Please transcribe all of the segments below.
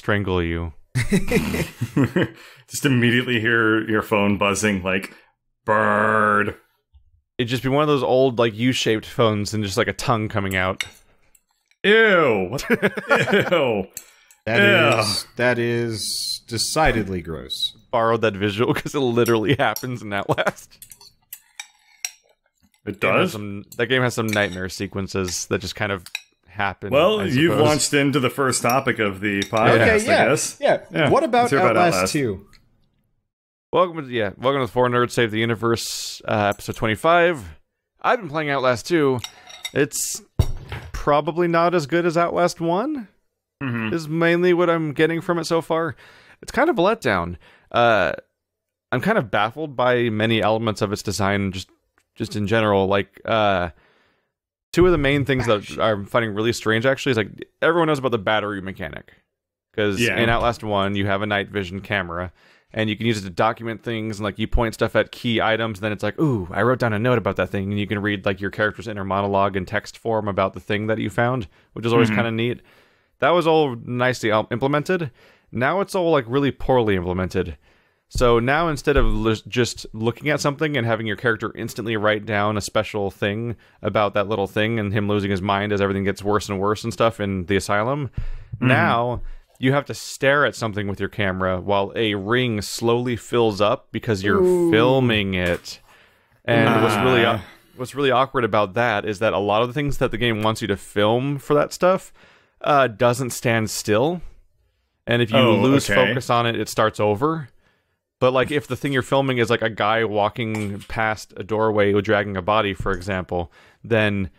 strangle you. Just immediately hear your phone buzzing like, bird. It'd just be one of those old, like, U-shaped phones and just, like, a tongue coming out. Ew. Ew. That is decidedly gross. Borrowed that visual because it literally happens in Outlast. It does? That game has some nightmare sequences that just kind of happen. Well, you've launched into the first topic of the podcast, I guess. Yeah. What about Outlast 2? Welcome to Four Nerds Save the Universe, episode 25. I've been playing Outlast 2. It's probably not as good as Outlast 1. Is mainly what I'm getting from it so far. It's kind of a letdown. I'm kind of baffled by many elements of its design, just in general. Like, two of the main things that I'm finding really strange, actually, is like everyone knows about the battery mechanic. Because in Outlast 1, you have a night vision camera, and you can use it to document things, and like you point stuff at key items, and then it's like, ooh, I wrote down a note about that thing, and you can read like your character's inner monologue in text form about the thing that you found, which is always kind of neat. That was all nicely implemented. Now it's all like really poorly implemented. So now instead of just looking at something and having your character instantly write down a special thing about that little thing and him losing his mind as everything gets worse and worse and stuff in the asylum, now you have to stare at something with your camera while a ring slowly fills up because you're filming it. And what's really awkward about that is that a lot of the things that the game wants you to film for that stuff doesn't stand still. And if you lose focus on it, it starts over. But like if the thing you're filming is like a guy walking past a doorway dragging a body, for example, then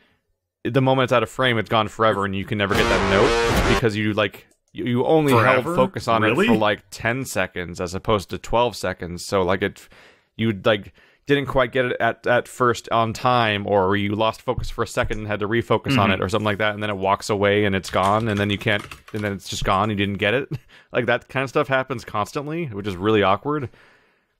the moment it's out of frame, it's gone forever and you can never get that note because you only held focus on it for like 10 seconds as opposed to 12 seconds. So like you didn't quite get it at first on time, or you lost focus for a second and had to refocus on it or something like that, and then it walks away and it's gone, and then you can't, and then it's just gone, you didn't get it. Like that kind of stuff happens constantly, which is really awkward.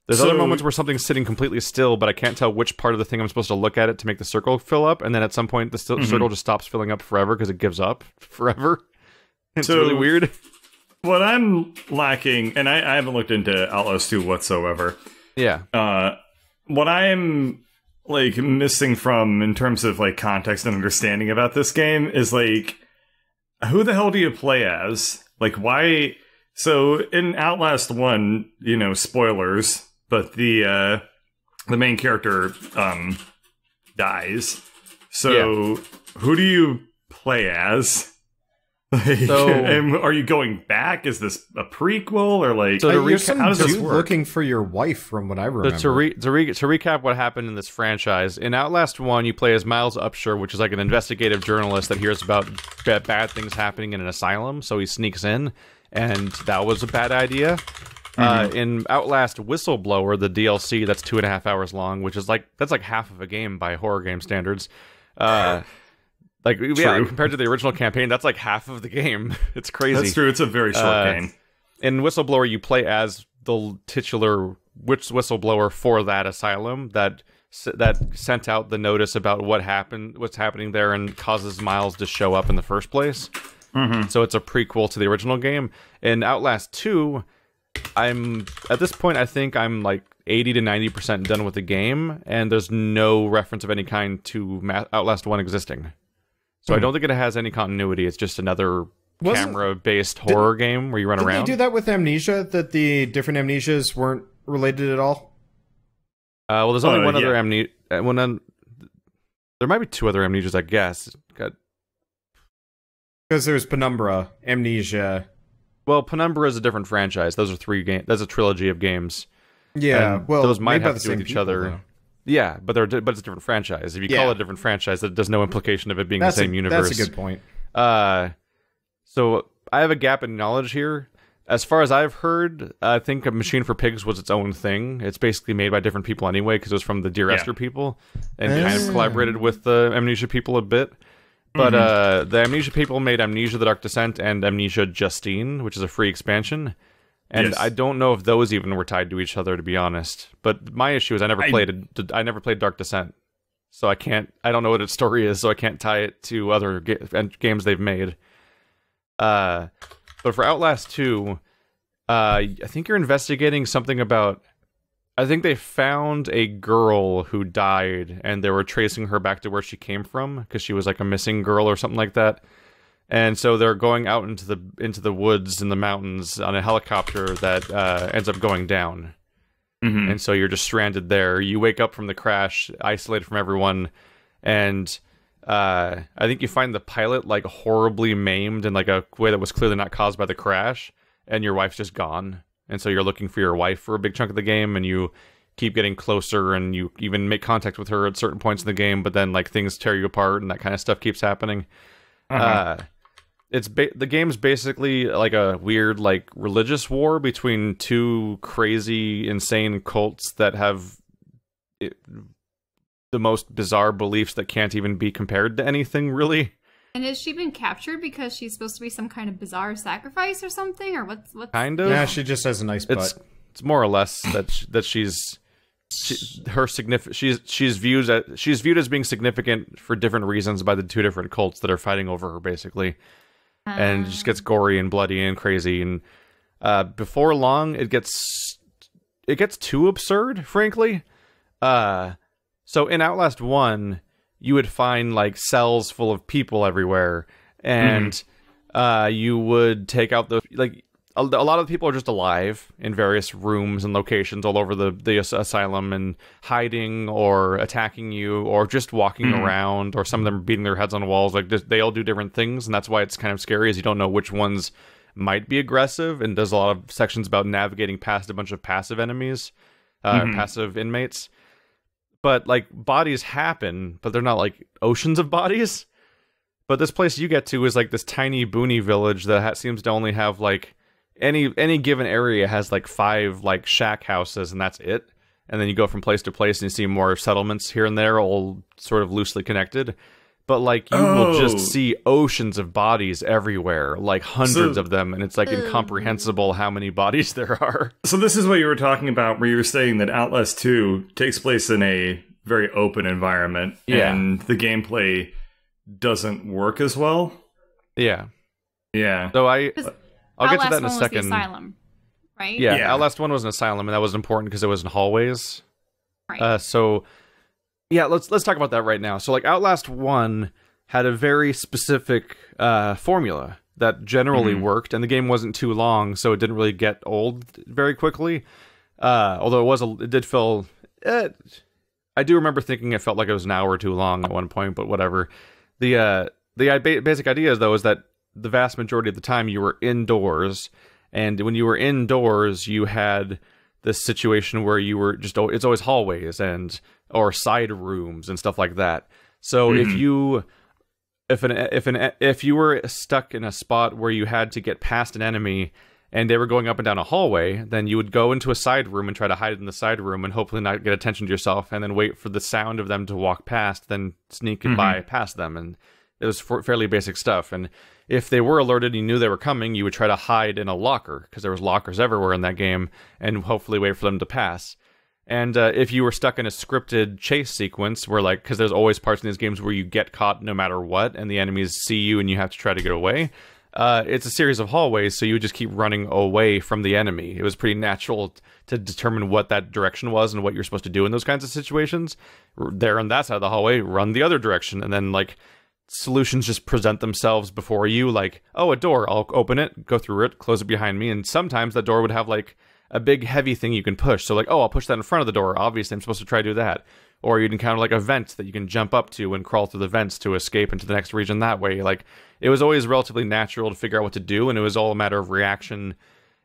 There's other moments where something's sitting completely still, but I can't tell which part of the thing I'm supposed to look at it to make the circle fill up, and then at some point the circle just stops filling up forever because it gives up forever. It's really weird. What I'm lacking, and I haven't looked into Outlast 2 whatsoever. Yeah. What I'm like missing from in terms of like context and understanding about this game is like, who the hell do you play as? Like, why? So in Outlast 1, you know, spoilers, but the main character dies. So who do you play as? Like, and are you going back? Is this a prequel or like? So how does this work? Looking for your wife, from what I remember. So to recap, what happened in this franchise in Outlast 1, you play as Miles Upshur, which is like an investigative journalist that hears about bad things happening in an asylum. So he sneaks in, and that was a bad idea. In Outlast Whistleblower, the DLC that's 2.5 hours long, which is that's like half of a game by horror game standards. Compared to the original campaign, that's like half of the game. It's crazy. That's true. It's a very short game. In Whistleblower, you play as the titular whistleblower for that asylum that sent out the notice about what's happening there, and causes Miles to show up in the first place. So it's a prequel to the original game. In Outlast 2, at this point, I think I'm like 80 to 90% done with the game, and there's no reference of any kind to Outlast 1 existing. So I don't think it has any continuity. It's just another camera-based horror game where you run around. Did they do that with Amnesia, that the different Amnesias weren't related at all? Well, there's only one other Amnesia. There might be two other Amnesias, I guess. Because there's Penumbra, Amnesia. Well, Penumbra is a different franchise. Those are 3 games. That's a trilogy of games. Yeah, and those might have to do with each other. Though. Yeah, but it's a different franchise. If you call it a different franchise, that does no implication of it being the same universe. That's a good point. So I have a gap in knowledge here. As far as I've heard, I think A Machine for Pigs was its own thing. It's basically made by different people anyway, because it was from the Dear Esther people, and kind of collaborated with the Amnesia people a bit. But the Amnesia people made Amnesia: The Dark Descent and Amnesia Justine, which is a free expansion. And I don't know if those even were tied to each other, to be honest. But my issue is I never played Dark Descent, so I don't know what its story is, so I can't tie it to other games they've made. But But for Outlast 2, I think you're investigating something about... I think they found a girl who died, and they were tracing her back to where she came from, because she was like a missing girl or something like that. And so they're going out into the woods and the mountains on a helicopter that ends up going down. Mm-hmm. And so you're just stranded there. You wake up from the crash, isolated from everyone, and I think you find the pilot like horribly maimed in like a way that was clearly not caused by the crash, and your wife's just gone. And so you're looking for your wife for a big chunk of the game, and you keep getting closer, and you even make contact with her at certain points in the game, but then like things tear you apart, and that kind of stuff keeps happening. The game's basically like a weird like religious war between two crazy, insane cults that have the most bizarre beliefs that can't even be compared to anything, really. And has she been captured because she's supposed to be some kind of bizarre sacrifice or something, or what's kind of? Yeah, she just has a nice butt. It's more or less that she's viewed as being significant for different reasons by the two different cults that are fighting over her, basically. And it just gets gory and bloody and crazy, and before long it gets too absurd, frankly. So in Outlast 1, you would find like cells full of people everywhere, and you would take out the like a lot of the people are just alive in various rooms and locations all over the asylum, and hiding or attacking you or just walking around, or some of them beating their heads on walls. Like they all do different things, and that's why it's kind of scary, is you don't know which ones might be aggressive. And there's a lot of sections about navigating past a bunch of passive enemies, passive inmates. But, like, bodies happen, but they're not, like, oceans of bodies. But this place you get to is, like, this tiny boony village that seems to only have, like, any given area has, like, 5, like, shack houses, and that's it. And then you go from place to place, and you see more settlements here and there, all sort of loosely connected. But, like, you will just see oceans of bodies everywhere, like hundreds of them, and it's, like, incomprehensible how many bodies there are. So this is what you were talking about, where you were saying that Outlast 2 takes place in a very open environment, and the gameplay doesn't work as well? Yeah. Yeah. So I'll get to that in a second. Was the asylum, right? Yeah, Outlast 1 was an asylum, and that was important because it was in hallways. Right. Yeah, let's talk about that right now. So, like, Outlast 1 had a very specific formula that generally worked, and the game wasn't too long, so it didn't really get old very quickly. Although it did feel... I do remember thinking it felt like it was an hour too long at one point, but whatever. The basic idea, though, is that the vast majority of the time you were indoors, and when you were indoors, you had this situation where you were just... It's always hallways or side rooms and stuff like that. So if you were stuck in a spot where you had to get past an enemy and they were going up and down a hallway, then you would go into a side room and try to hide in the side room and hopefully not get attention to yourself, and then wait for the sound of them to walk past, then sneak by past them. And it was fairly basic stuff. And if they were alerted and you knew they were coming, you would try to hide in a locker, because there was lockers everywhere in that game, and hopefully wait for them to pass. And if you were stuck in a scripted chase sequence where, like, because there's always parts in these games where you get caught no matter what, and the enemies see you and you have to try to get away, it's a series of hallways, so you would just keep running away from the enemy. It was pretty natural to determine what that direction was and what you're supposed to do in those kinds of situations. There on that side of the hallway, run the other direction, and then, like, solutions just present themselves before you, like, oh, a door, I'll open it, go through it, close it behind me, and sometimes that door would have, like, a big heavy thing you can push. So, like, oh, I'll push that in front of the door. Obviously, I'm supposed to try to do that. Or you'd encounter, like, a vent that you can jump up to and crawl through the vents to escape into the next region that way. Like, it was always relatively natural to figure out what to do, and it was all a matter of reaction.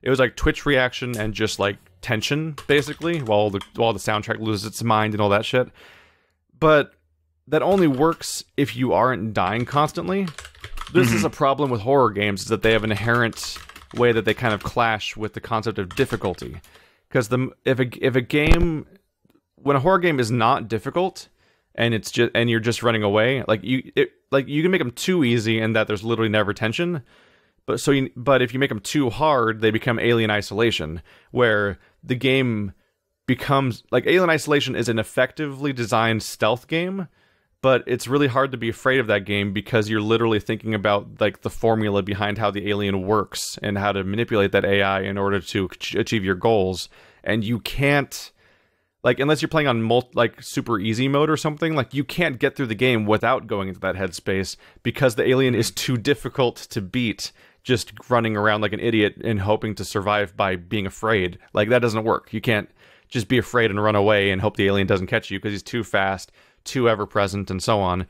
It was, like, twitch reaction and just, like, tension, basically, while the soundtrack loses its mind and all that shit. But that only works if you aren't dying constantly. This is a problem with horror games, is that they have an inherent way that they kind of clash with the concept of difficulty. Because if a game, when a horror game is not difficult and you're just running away, like you can make them too easy in that there's literally never tension. But if you make them too hard, they become Alien Isolation, where the game becomes like Alien Isolation is an effectively designed stealth game, but it's really hard to be afraid of that game because you're literally thinking about like the formula behind how the alien works and how to manipulate that AI in order to achieve your goals. And you can't, like, unless you're playing on like super easy mode or something, like you can't get through the game without going into that headspace because the alien is too difficult to beat just running around like an idiot and hoping to survive by being afraid. Like, that doesn't work. You can't just be afraid and run away and hope the alien doesn't catch you because he's too fast, too ever-present, and so on.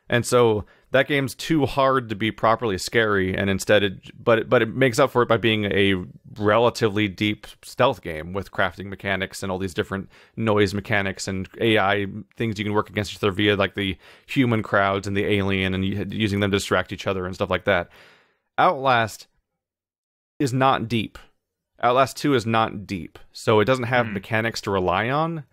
And so that game's too hard to be properly scary, and instead but it makes up for it by being a relatively deep stealth game with crafting mechanics and all these different noise mechanics and AI things you can work against each other via like the human crowds and the alien and using them to distract each other and stuff like that. Outlast is not deep. Outlast 2 is not deep, so it doesn't have mechanics to rely on,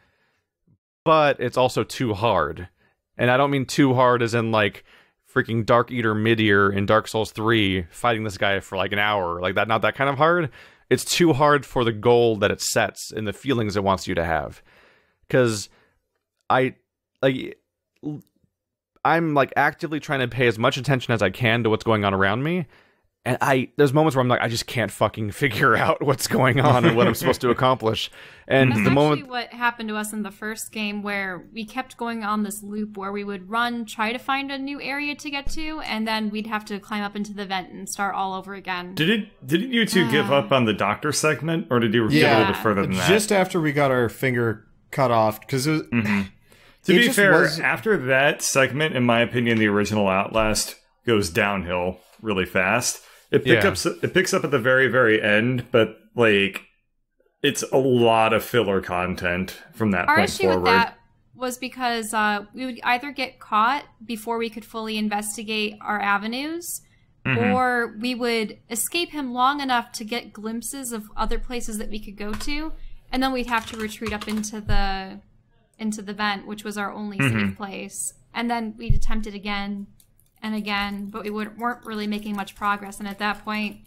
but it's also too hard. And I don't mean too hard as in like freaking Dark Eater Midir in Dark Souls 3 fighting this guy for like an hour, like that. Not that kind of hard. It's too hard for the goal that it sets and the feelings it wants you to have. Because I'm like actively trying to pay as much attention as I can to what's going on around me. And there's moments where I'm like, I just can't fucking figure out what's going on and what I'm supposed to accomplish. And That's the moment actually what happened to us in the first game, where we kept going on this loop where we would run, try to find a new area to get to, and then we'd have to climb up into the vent and start all over again. Didn't you two give up on the doctor segment, or did you get a little bit further than that? Just after we got our finger cut off, because it was... To be fair, after that segment, in my opinion, the original Outlast goes downhill really fast. It picks up at the very, very end, but like it's a lot of filler content from that point issue forward. With that was because we would either get caught before we could fully investigate our avenues, or we would escape him long enough to get glimpses of other places that we could go to, and then we'd have to retreat up into the vent, which was our only safe place. And then we'd attempt it again and again, but we weren't really making much progress. And at that point,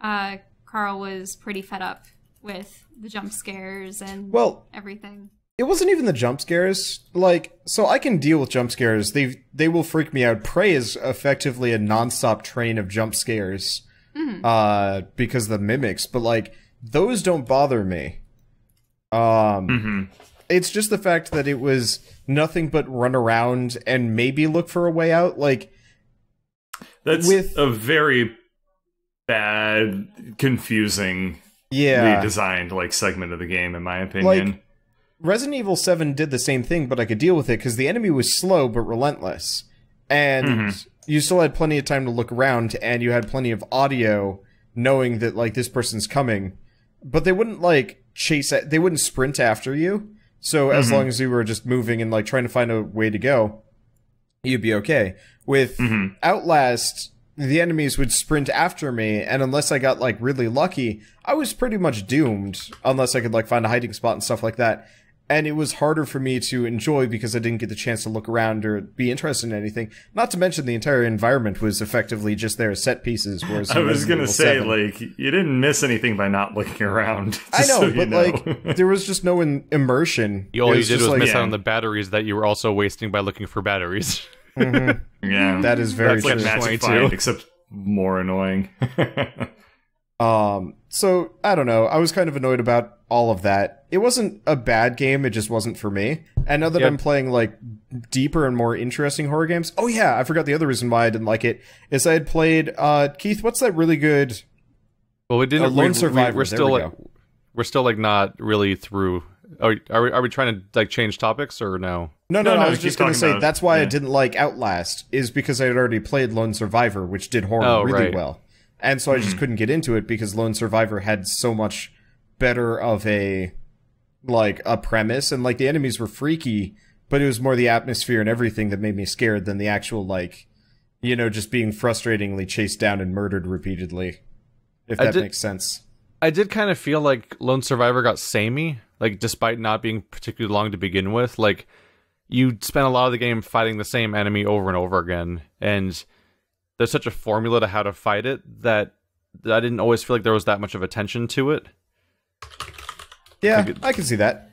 Carl was pretty fed up with the jump scares and everything. It wasn't even the jump scares. Like, so I can deal with jump scares. They will freak me out. Prey is effectively a nonstop train of jump scares because of the mimics, but like those don't bother me. It's just the fact that it was nothing but run around and maybe look for a way out. Like, that's a very bad, confusing, designed like segment of the game, in my opinion. Like, Resident Evil 7 did the same thing, but I could deal with it because the enemy was slow but relentless, and you still had plenty of time to look around, and you had plenty of audio knowing that like this person's coming, but they wouldn't like they wouldn't sprint after you. So as long as you were just moving and like trying to find a way to go, you'd be okay. With Outlast, the enemies would sprint after me, and unless I got like really lucky, I was pretty much doomed unless I could like find a hiding spot and stuff like that. And it was harder for me to enjoy because I didn't get the chance to look around or be interested in anything. Not to mention the entire environment was effectively just there as set pieces. Whereas I was going to say, like, you didn't miss anything by not looking around. I know, but like, there was just no immersion. All you did was miss out on the batteries that you were also wasting by looking for batteries. Yeah, that is very true. That's like Magic Find, except more annoying. So I don't know. I was kind of annoyed about all of that. It wasn't a bad game. It just wasn't for me. And now that I'm playing like deeper and more interesting horror games. Oh yeah, I forgot the other reason why I didn't like it is I had played Keith. What's that really good? Well, we didn't. Lone Survivor. We're still like not really through. Are we trying to like change topics or no? No, I was just going to say that's why I didn't like Outlast, is because I had already played Lone Survivor, which did horror really well. And so I just couldn't get into it because Lone Survivor had so much better of a premise, and like the enemies were freaky, but it was more the atmosphere and everything that made me scared than the actual like, you know, just being frustratingly chased down and murdered repeatedly. If that makes sense. I did kind of feel like Lone Survivor got samey, like despite not being particularly long to begin with. Like you spent a lot of the game fighting the same enemy over and over again, and there's such a formula to how to fight it that I didn't always feel like there was that much of attention to it. Yeah, I can see that.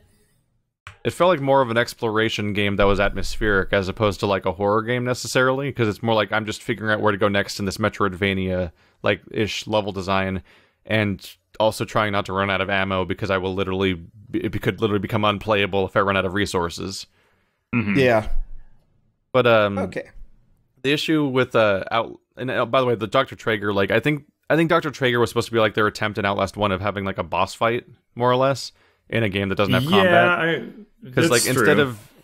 It felt like more of an exploration game that was atmospheric as opposed to like a horror game necessarily, because it's more like I'm just figuring out where to go next in this Metroidvania like ish level design, and also trying not to run out of ammo because it could literally become unplayable if I run out of resources. Mm-hmm. Yeah. But okay. The issue with and by the way, the Dr. Traeger, like I think Dr. Traeger was supposed to be like their attempt in Outlast 1 of having like a boss fight more or less in a game that doesn't have combat. Because like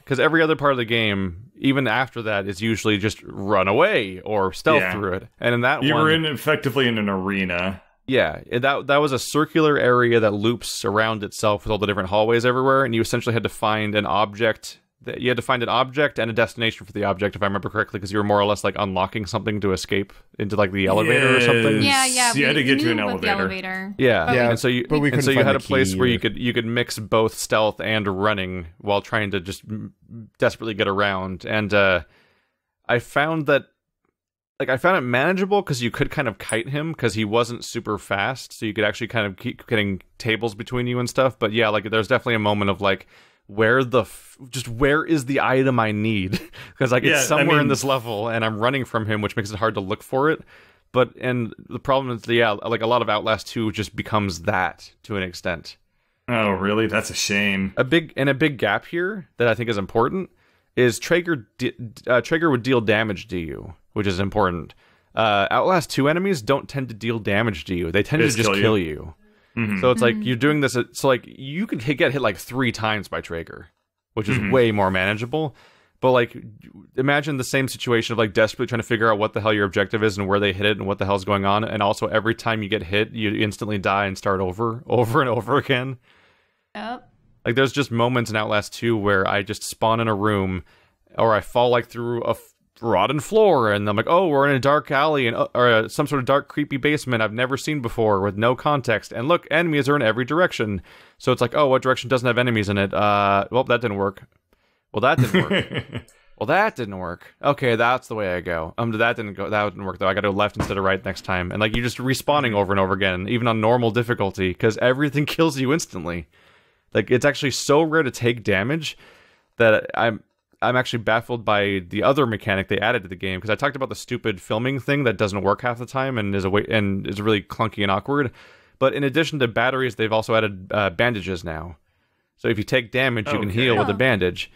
because every other part of the game, even after that, is usually just run away or stealth through it. And in that you were effectively in an arena. Yeah, that was a circular area that loops around itself with all the different hallways everywhere, and you essentially had to find an object. You had to find an object and a destination for the object, if I remember correctly, because you were more or less like unlocking something to escape into like the elevator or something. Yeah. You had to get to an elevator. Yeah, and so you had a place where you could mix both stealth and running while trying to just desperately get around. And I found it manageable because you could kind of kite him because he wasn't super fast, so you could actually kind of keep getting tables between you and stuff. But yeah, like there's definitely a moment of like, where is the item I need? Because like it's somewhere in this level and I'm running from him, which makes it hard to look for it. And the problem is, like a lot of Outlast 2 just becomes that to an extent. Oh, really? That's a shame. A big gap here that I think is important is Traeger would deal damage to you, which is important. Outlast 2 enemies don't tend to deal damage to you. They tend to just kill you. Mm-hmm. So it's like you're doing this. So like you could get hit like 3 times by Traeger, which is way more manageable. But like, imagine the same situation of like desperately trying to figure out what the hell your objective is and where they hit it and what the hell's going on. And also every time you get hit, you instantly die and start over and over again. Yep. Like there's just moments in Outlast 2 where I just spawn in a room or I fall like through a rotten floor and I'm like, oh, we're in a dark alley or some sort of dark creepy basement I've never seen before with no context, and look, enemies are in every direction. So it's like, oh, what direction doesn't have enemies in it? Well, that didn't work. Well, that didn't work. Well, that didn't work. Okay, that's the way I go. That didn't work though. I gotta go left instead of right next time. And like you're just respawning over and over again, even on normal difficulty, because everything kills you instantly. Like it's actually so rare to take damage that I'm actually baffled by the other mechanic they added to the game, because I talked about the stupid filming thing that doesn't work half the time and is really clunky and awkward. But in addition to batteries, they've also added bandages now. So if you take damage, you can heal with a bandage.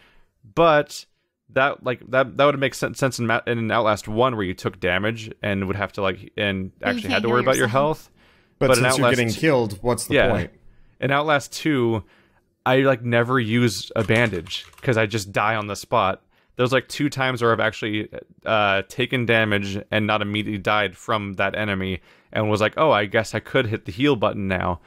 But that would make sense in Outlast 1 where you took damage and would have to actually had to worry about your health. But since you're getting killed, what's the point? In Outlast 2, I never use a bandage because I just die on the spot. There's 2 times where I've actually taken damage and not immediately died from that enemy and was like, oh, I guess I could hit the heal button now.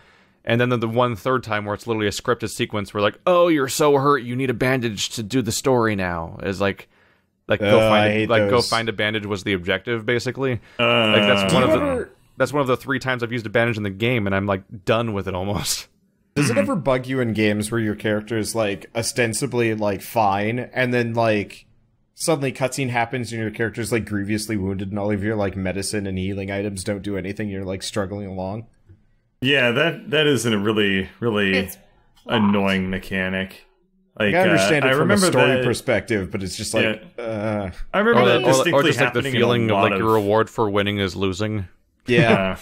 And then the 1/3 time where it's literally a scripted sequence where oh, you're so hurt, you need a bandage to do the story now. Is go find a bandage was the objective basically. That's one of the 3 times I've used a bandage in the game, and I'm done with it almost. Does it ever bug you in games where your character is ostensibly fine, and then suddenly cutscene happens and your character's grievously wounded, and all of your medicine and healing items don't do anything? You're struggling along. Yeah, that is a really, really annoying mechanic. I understand it from a story perspective, but it's just I remember that distinctly or just the happening feeling of your reward for winning is losing. Yeah.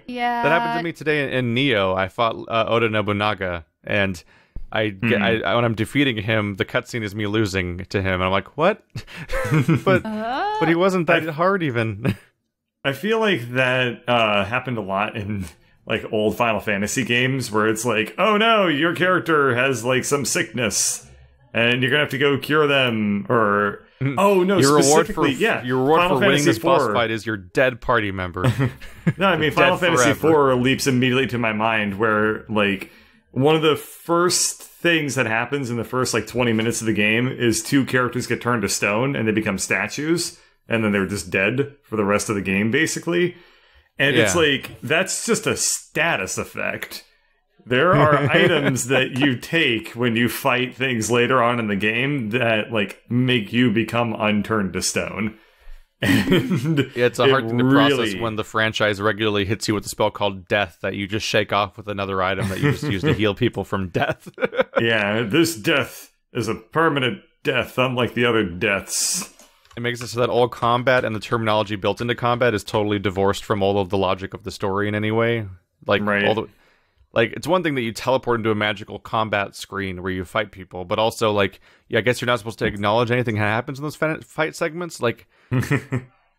Yeah. That happened to me today in Neo. I fought Oda Nobunaga, and when I'm defeating him, the cutscene is me losing to him, and I'm like, what? but he wasn't that hard even. I feel like that happened a lot in old Final Fantasy games where it's oh no, your character has some sickness and you're gonna have to go cure them, or oh no, your reward for Final winning Fantasy this IV. boss fight is your dead party member. No, I mean Final Fantasy IV leaps immediately to my mind where one of the first things that happens in the first 20 minutes of the game is 2 characters get turned to stone and they become statues, and then they're just dead for the rest of the game basically. And it's that's just a status effect. There are items that you take when you fight things later on in the game that make you become unturned to stone. And Yeah, it's a hard thing to process when the franchise regularly hits you with a spell called Death that you just shake off with another item that you just use to heal people from death. Yeah, this death is a permanent death, unlike the other deaths. It makes it so that all combat and the terminology built into combat is totally divorced from all of the logic of the story in any way. Like, right. Like, it's one thing that you teleport into a magical combat screen where you fight people, but also, like, yeah, I guess you're not supposed to acknowledge anything that happens in those fight segments. Like,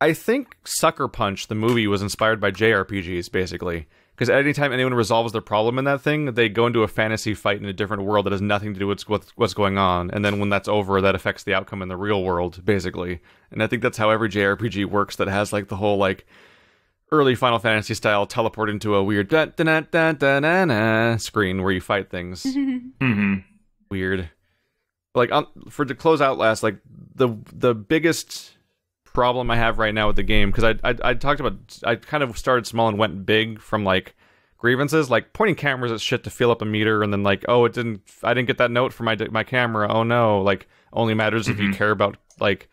I think Sucker Punch, the movie, was inspired by JRPGs, basically. Because anytime anyone resolves their problem in that thing, they go into a fantasy fight in a different world that has nothing to do with what's going on. And then when that's over, that affects the outcome in the real world, basically. And I think that's how every JRPG works that has, like, the whole, like, early Final Fantasy style teleport into a weird screen where you fight things. Weird. Like, to close Outlast, like, the biggest problem I have right now with the game, because I talked about, I kind of started small and went big from, like, grievances, like pointing cameras at shit to fill up a meter, and then, like, oh, I didn't get that note for my camera, oh no, like, only matters if you care about, like,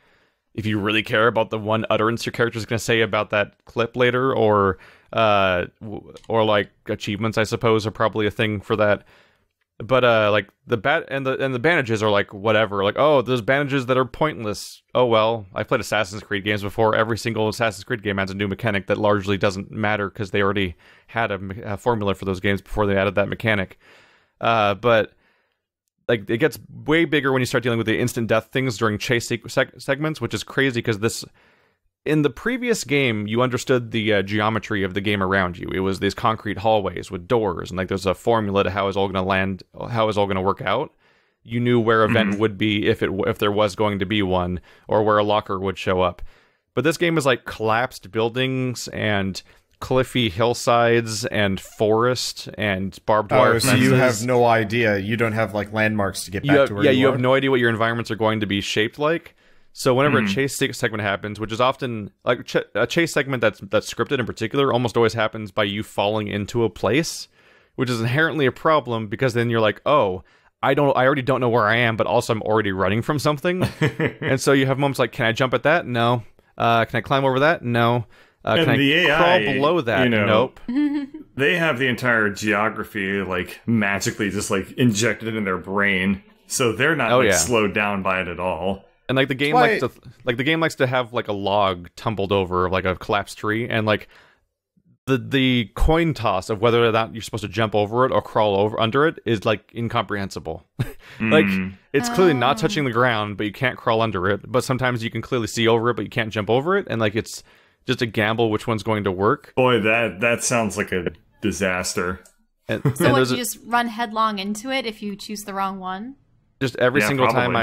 if you really care about the one utterance your character's going to say about that clip later, or like achievements, I suppose, are probably a thing for that. But like the bandages are like whatever. Like, oh, there's bandages that are pointless. Oh well, I played Assassin's Creed games before. Every single Assassin's Creed game has a new mechanic that largely doesn't matter because they already had a formula for those games before they added that mechanic. But like, it gets way bigger when you start dealing with the instant death things during chase segments, which is crazy because in the previous game, you understood the geometry of the game around you. It was these concrete hallways with doors, and like there's a formula to how it's all going to land, how it's all going to work out. You knew where event would be if there was going to be one, or where a locker would show up. But this game is like collapsed buildings and cliffy hillsides and forest and barbed wire so fences. you have no idea. You don't have like landmarks to get back to where you are. Yeah, you have no idea what your environments are going to be shaped like. So whenever a chase segment happens, which is often like a chase segment that's scripted in particular, almost always happens by you falling into a place, which is inherently a problem because then you're like, oh, I already don't know where I am, but also I'm already running from something. And so you have moments like, can I jump at that? No. Can I climb over that? No. Can I crawl below that? You know, nope. They have the entire geography like magically just like injected in their brain, so they're not slowed down by it at all. And like the game likes to have like a log tumbled over like a collapsed tree, and like the coin toss of whether or not you're supposed to jump over it or crawl over under it is like incomprehensible. Like it's clearly not touching the ground, but you can't crawl under it. But sometimes you can clearly see over it, but you can't jump over it, and like it's just a gamble which one's going to work. Boy, that sounds like a disaster. And you just run headlong into it if you choose the wrong one? Just every single time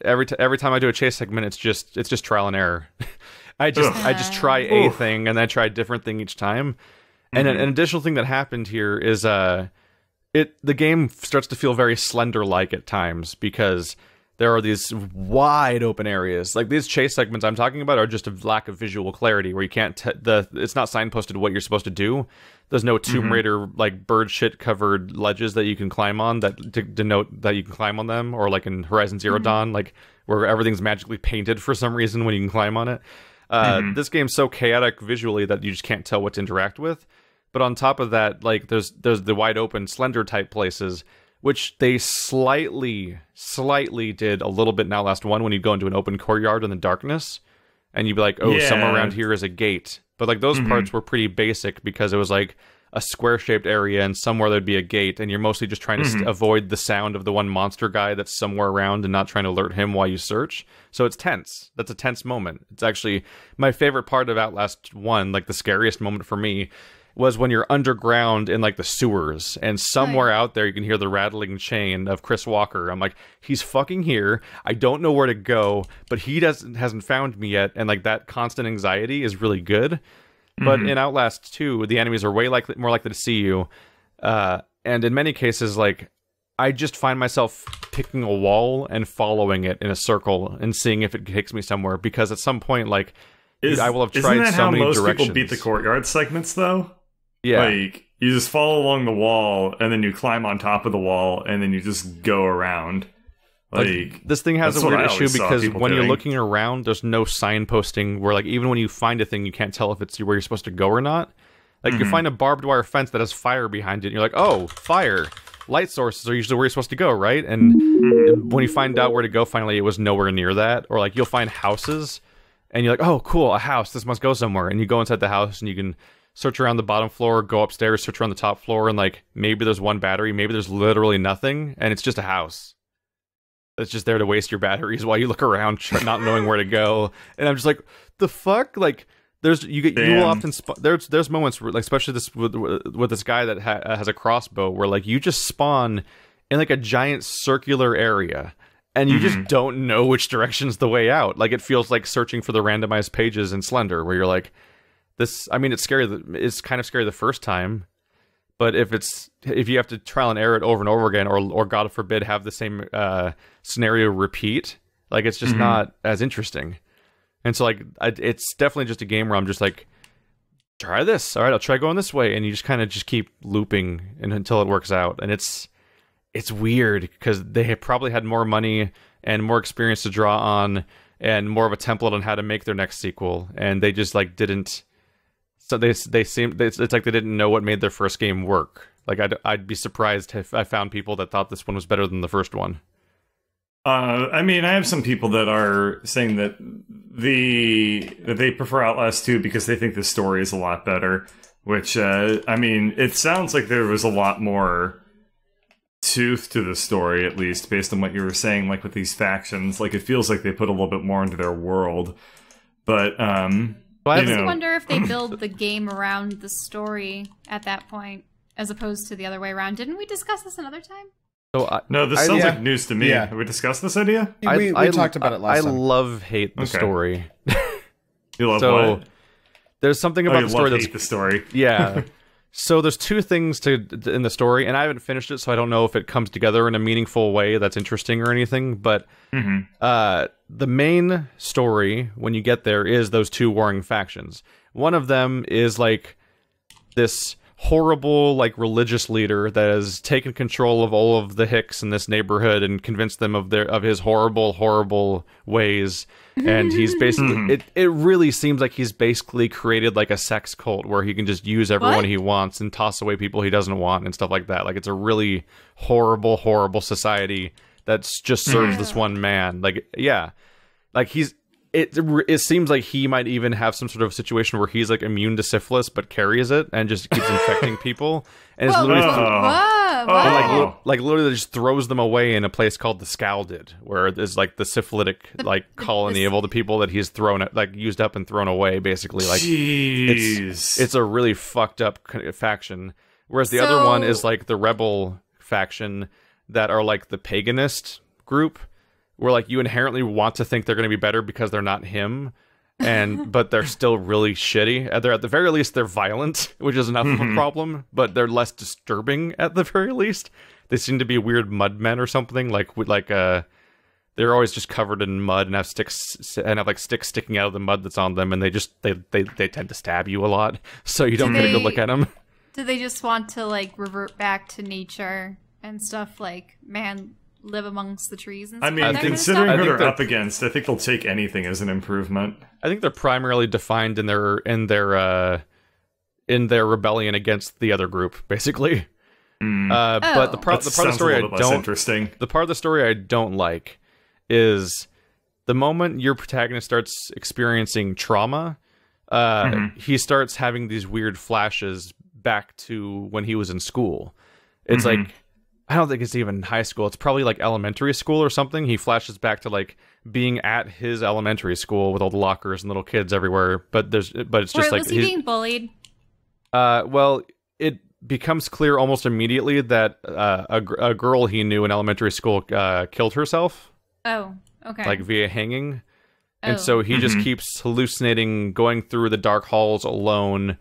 every time I do a chase segment, it's just trial and error. I just try a thing and then I try a different thing each time. And an additional thing that happened here is the game starts to feel very Slender-like at times because there are these wide open areas. Like these chase segments I'm talking about are just a lack of visual clarity where you can't it's not signposted what you're supposed to do. There's no Tomb Raider like bird shit covered ledges that you can climb on that to denote that you can climb on them, or like in Horizon Zero Dawn, like where everything's magically painted for some reason when you can climb on it. This game's so chaotic visually that you just can't tell what to interact with. But on top of that, like there's the wide open Slender type places, which they slightly did a little bit in Outlast 1 when you go into an open courtyard in the darkness, and you'd be like, oh, somewhere around here is a gate. But like those parts were pretty basic because it was like a square-shaped area and somewhere there'd be a gate, and you're mostly just trying to avoid the sound of the one monster guy that's somewhere around and not trying to alert him while you search. So it's tense. That's a tense moment. It's actually my favorite part of Outlast 1, like the scariest moment for me, was when you're underground in like the sewers and somewhere out there you can hear the rattling chain of Chris Walker. I'm like, he's fucking here. I don't know where to go, but he hasn't found me yet. And like that constant anxiety is really good. But in Outlast 2, the enemies are more likely to see you. And in many cases, like I just find myself picking a wall and following it in a circle and seeing if it takes me somewhere, because at some point, like I will have tried so many directions. Isn't that how most people beat the courtyard segments though? Yeah. Like, you just follow along the wall, and then you climb on top of the wall, and then you just go around. Like this thing has that's a what weird I issue always saw because people when you're doing. looking around, there's no signposting where, like, even when you find a thing, you can't tell if it's where you're supposed to go or not. Like, you find a barbed wire fence that has fire behind it, and you're like, oh, fire. Light sources are usually where you're supposed to go, right? And when you find out where to go, finally, it was nowhere near that. Or, like, you'll find houses, and you're like, oh, cool, a house. This must go somewhere. And you go inside the house, and you can search around the bottom floor, go upstairs, search around the top floor, and, like, maybe there's one battery, maybe there's literally nothing, and it's just a house. It's just there to waste your batteries while you look around, not knowing where to go. And I'm just like, the fuck? Like, you will often there's moments where, like, especially this with this guy that has a crossbow, where, like, you just spawn in, like, a giant circular area, and you just don't know which direction's the way out. Like, it feels like searching for the randomized pages in Slender, where you're like, this. I mean, it's scary. It's kind of scary the first time, but if you have to trial and error it over and over again, or God forbid have the same scenario repeat, like, it's just not as interesting. And so, like, it's definitely just a game where I'm just like, try this. All right, I'll try going this way, and you just kind of just keep looping until it works out. And it's weird because they have probably had more money and more experience to draw on, and more of a template on how to make their next sequel, and they just, like, didn't. So it's like they didn't know what made their first game work. Like, I'd be surprised if I found people that thought this one was better than the first one. I mean, I have some people that are saying that they prefer Outlast 2 because they think the story is a lot better. Which, I mean, it sounds like there was a lot more tooth to the story, at least based on what you were saying. Like, with these factions, like, it feels like they put a little bit more into their world. But I just wonder if they build the game around the story at that point, as opposed to the other way around. Didn't we discuss this another time? So no, this sounds like news to me. Yeah. Have we discussed this idea? We talked about it last time. I love-hate the story. You love what? There's something about the story that's... the story. Yeah. So there's two things in the story, and I haven't finished it, so I don't know if it comes together in a meaningful way that's interesting or anything, but the main story, when you get there, is those two warring factions. One of them is, like, this horrible, like, religious leader that has taken control of all of the Hicks in this neighborhood and convinced them of his horrible ways. And he's basically it really seems like he's basically created, like, a sex cult where he can just use everyone he wants and toss away people he doesn't want and stuff like that. Like, it's a really horrible society that's just serves this one man. Like, yeah, like, it seems like he might even have some sort of situation where he's, like, immune to syphilis but carries it and just keeps infecting people, and is literally literally just throws them away in a place called the Scalded, where there's, like, the syphilitic colony of all the people that he's used up and thrown away, basically. Like, it's a really fucked up faction. Whereas the other one is, like, the rebel faction that are, like, the paganist group, where, like, you inherently want to think they're going to be better because they're not him, but they're still really shitty. At the very least, they're violent, which is enough of a problem, but they're less disturbing at the very least. They seem to be weird mud men or something, they're always just covered in mud and have sticks sticking out of the mud that's on them, and they tend to stab you a lot, so you don't get a good look at them. Do they just want to, like, revert back to nature and stuff, like, man, live amongst the trees and stuff? I mean, considering who they're up against, I think they'll take anything as an improvement. I think they're primarily defined in their rebellion against the other group, basically. But the part of the story I don't like is the moment your protagonist starts experiencing trauma, he starts having these weird flashes back to when he was in school. It's like, I don't think it's even high school. It's probably, like, elementary school or something. He flashes back to, like, being at his elementary school with all the lockers and little kids everywhere. But it's just like, was he being bullied? Well, it becomes clear almost immediately that a girl he knew in elementary school killed herself. Oh, okay. Like, via hanging. And so he just keeps hallucinating, going through the dark halls alone,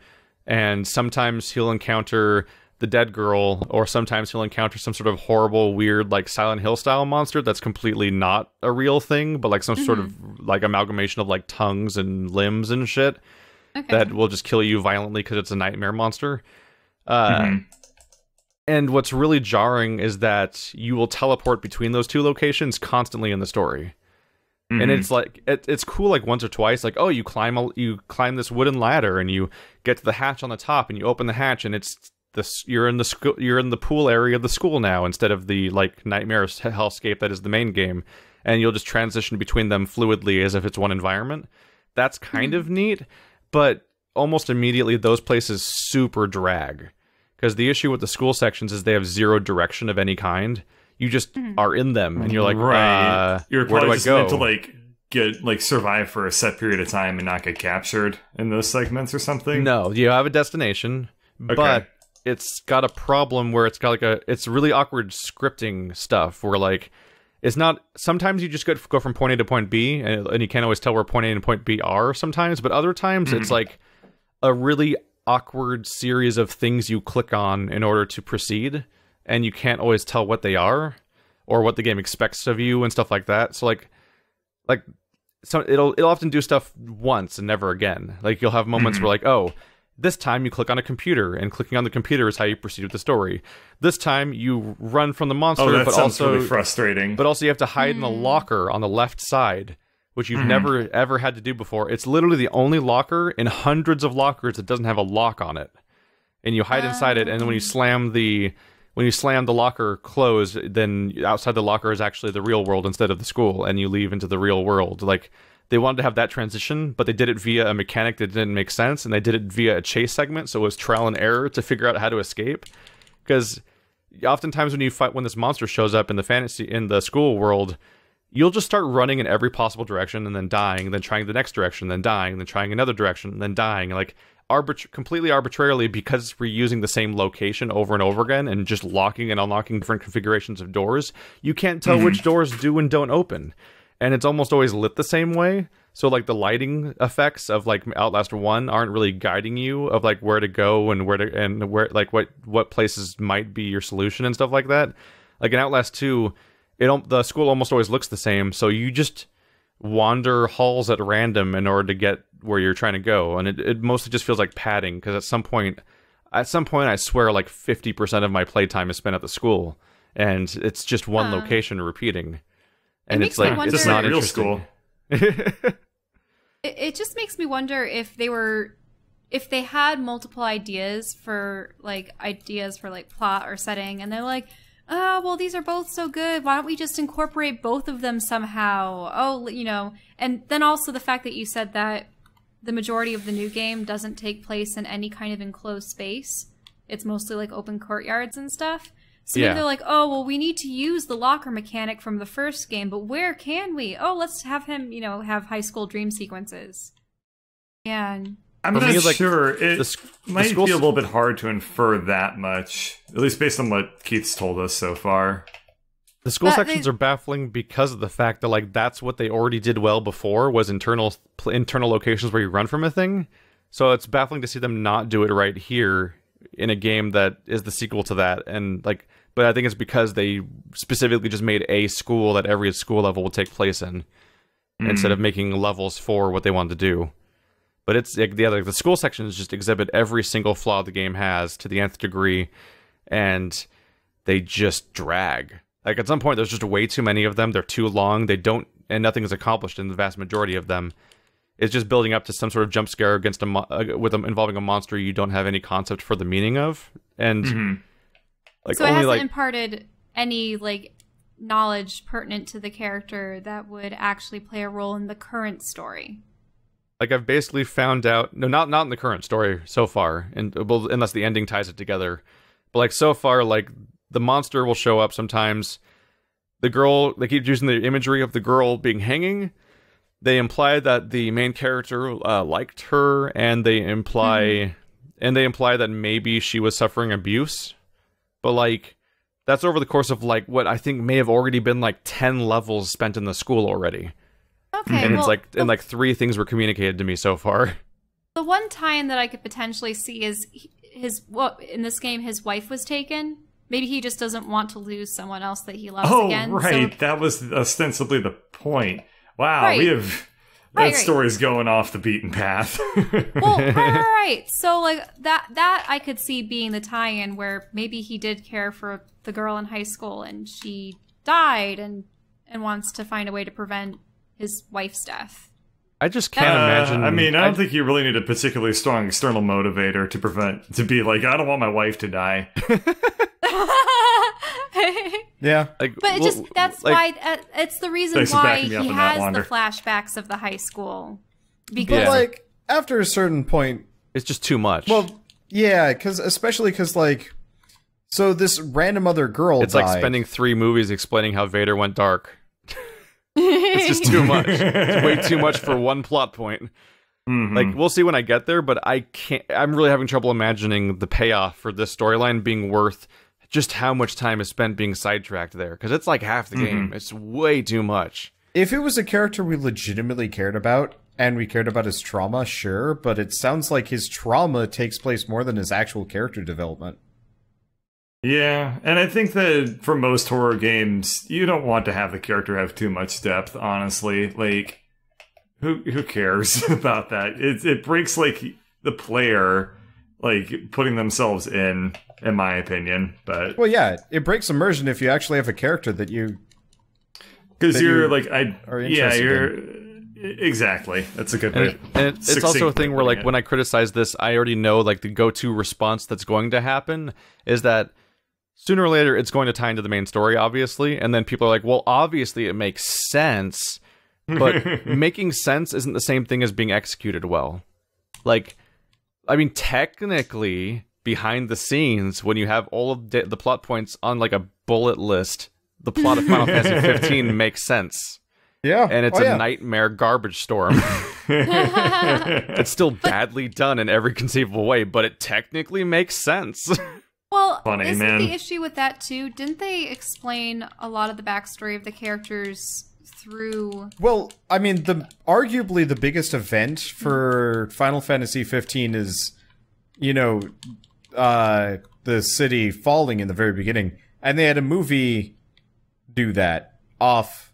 and sometimes he'll encounter the dead girl, or sometimes he'll encounter some sort of horrible, weird, like, Silent Hill style monster that's completely not a real thing, but, like, some sort of, like, amalgamation of, like, tongues and limbs and shit that will just kill you violently because it's a nightmare monster. And And what's really jarring is that you will teleport between those two locations constantly in the story. And it's like it's cool like once or twice, like, oh, you climb this wooden ladder and you get to the hatch on the top and you open the hatch and it's you're in the pool area of the school now instead of the like nightmare hellscape that is the main game, and you'll just transition between them fluidly as if it's one environment. That's kind of neat, but almost immediately those places super drag, because the issue with the school sections is they have zero direction of any kind. You just are in them, and you're like, right. You're where do probably I just go? meant to like survive for a set period of time and not get captured in those segments or something. No, you have a destination, but it's got a problem where it's got like it's really awkward scripting stuff where like it's not. Sometimes you just go from point A to point B, and you can't always tell where point A and point B are sometimes. But other times it's like a really awkward series of things you click on in order to proceed, and you can't always tell what they are or what the game expects of you and stuff like that. So like so it'll often do stuff once and never again. Like you'll have moments where like, oh, this time you click on a computer, and clicking on the computer is how you proceed with the story. This time you run from the monster, that but sounds also really frustrating. But also you have to hide in the locker on the left side, which you've never ever had to do before. It's literally the only locker in hundreds of lockers that doesn't have a lock on it. And you hide inside it, and then when you slam the locker closed, then outside the locker is actually the real world instead of the school, and you leave into the real world. Like, they wanted to have that transition, but they did it via a mechanic that didn't make sense, and they did it via a chase segment, so it was trial and error to figure out how to escape. Because oftentimes when this monster shows up in the school world, you'll just start running in every possible direction, and then dying, and then trying the next direction, then dying, and then trying another direction, and then dying. Like, completely arbitrarily, because we're using the same location over and over again and just locking and unlocking different configurations of doors, you can't tell which doors do and don't open. And it's almost always lit the same way. So like the lighting effects of like Outlast 1 aren't really guiding you of like where to go and where like what places might be your solution and stuff like that. Like in Outlast 2, the school almost always looks the same, so you just wander halls at random in order to get where you're trying to go, and it mostly just feels like padding, because at some point I swear like 50% of my playtime is spent at the school, and it's just one location repeating. And it's like, it's not real interesting. School. It just makes me wonder if they had multiple ideas for like plot or setting, and they're like, oh, well, these are both so good, why don't we just incorporate both of them somehow? Oh, and then also the fact that you said that the majority of the new game doesn't take place in any kind of enclosed space. It's mostly like open courtyards and stuff. So maybe they're like, oh, well, we need to use the locker mechanic from the first game, but where can we? Oh, let's have him, have high school dream sequences. And I'm not sure. It might be a little bit hard to infer that much, at least based on what Keith's told us so far. The school sections are baffling because of the fact that like that's what they already did well before, was internal locations where you run from a thing. So it's baffling to see them not do it right here in a game that is the sequel to that. And like, but I think it's because they specifically just made a school that every school level will take place in, instead of making levels for what they wanted to do. But it's like the school sections just exhibit every single flaw the game has to the nth degree, and they just drag. Like at some point, there's just way too many of them. They're too long. And nothing is accomplished in the vast majority of them. It's just building up to some sort of jump scare against involving a monster you don't have any concept for the meaning of, and like so it only hasn't imparted any like knowledge pertinent to the character that would actually play a role in the current story. Like I've basically found out, no, not in the current story so far, and unless the ending ties it together. But like so far, like the monster will show up sometimes. The girl, they keep using the imagery of the girl being hanging. They imply that the main character liked her, and they imply that maybe she was suffering abuse. But like that's over the course of like what I think may have already been like 10 levels spent in the school already. Okay, and it's like and like 3 things were communicated to me so far. The one time that I could potentially see is in this game his wife was taken. Maybe he just doesn't want to lose someone else that he loves again. Oh, right. So, that was ostensibly the point. Wow, right. we have Right. story's going off the beaten path. Well, right. So like that I could see being the tie-in where maybe he did care for the girl in high school and she died and wants to find a way to prevent his wife's death. I just can't imagine. I mean, I don't think you really need a particularly strong external motivator to be like, I don't want my wife to die. Yeah. Like, But it just that's like, why it's the reason Thanks for why backing he me up on that, has the Wander. flashbacks of the high school. But Because like after a certain point, it's just too much. well, yeah, especially because like, so this random other girl it's died. like spending 3 movies explaining how Vader went dark. It's just too much. It's way too much for one plot point. Mhm. Like, we'll see when I get there, but I'm really having trouble imagining the payoff for this storyline being worth just how much time is spent being sidetracked there. Because it's like half the game. It's way too much. If it was a character we legitimately cared about, and we cared about his trauma, sure, but it sounds like his trauma takes place more than his actual character development. Yeah, and I think that for most horror games, you don't want to have the character have too much depth, honestly. Like, who cares about that? It breaks, like, the player, like, putting themselves in my opinion, but... Well, yeah, it breaks immersion if you actually have a character that you... Because that you're, you like, are yeah, interested you're... Exactly. That's a good way. And it's also a thing where, like, when I criticize this, I already know, like, the go-to response that's going to happen is that sooner or later it's going to tie into the main story, obviously, and then people are like, well, obviously it makes sense, but making sense isn't the same thing as being executed well. Like, I mean, technically, behind the scenes, when you have all of the plot points on, like, a bullet list, the plot of Final Fantasy 15 makes sense. Yeah. And it's a nightmare garbage storm. It's still badly done in every conceivable way, but it technically makes sense. well, Funny, isn't man. the issue with that too? Didn't they explain a lot of the backstory of the characters through? Well, I mean, arguably the biggest event for Final Fantasy 15 is, you know, the city falling in the very beginning, and they had a movie do that off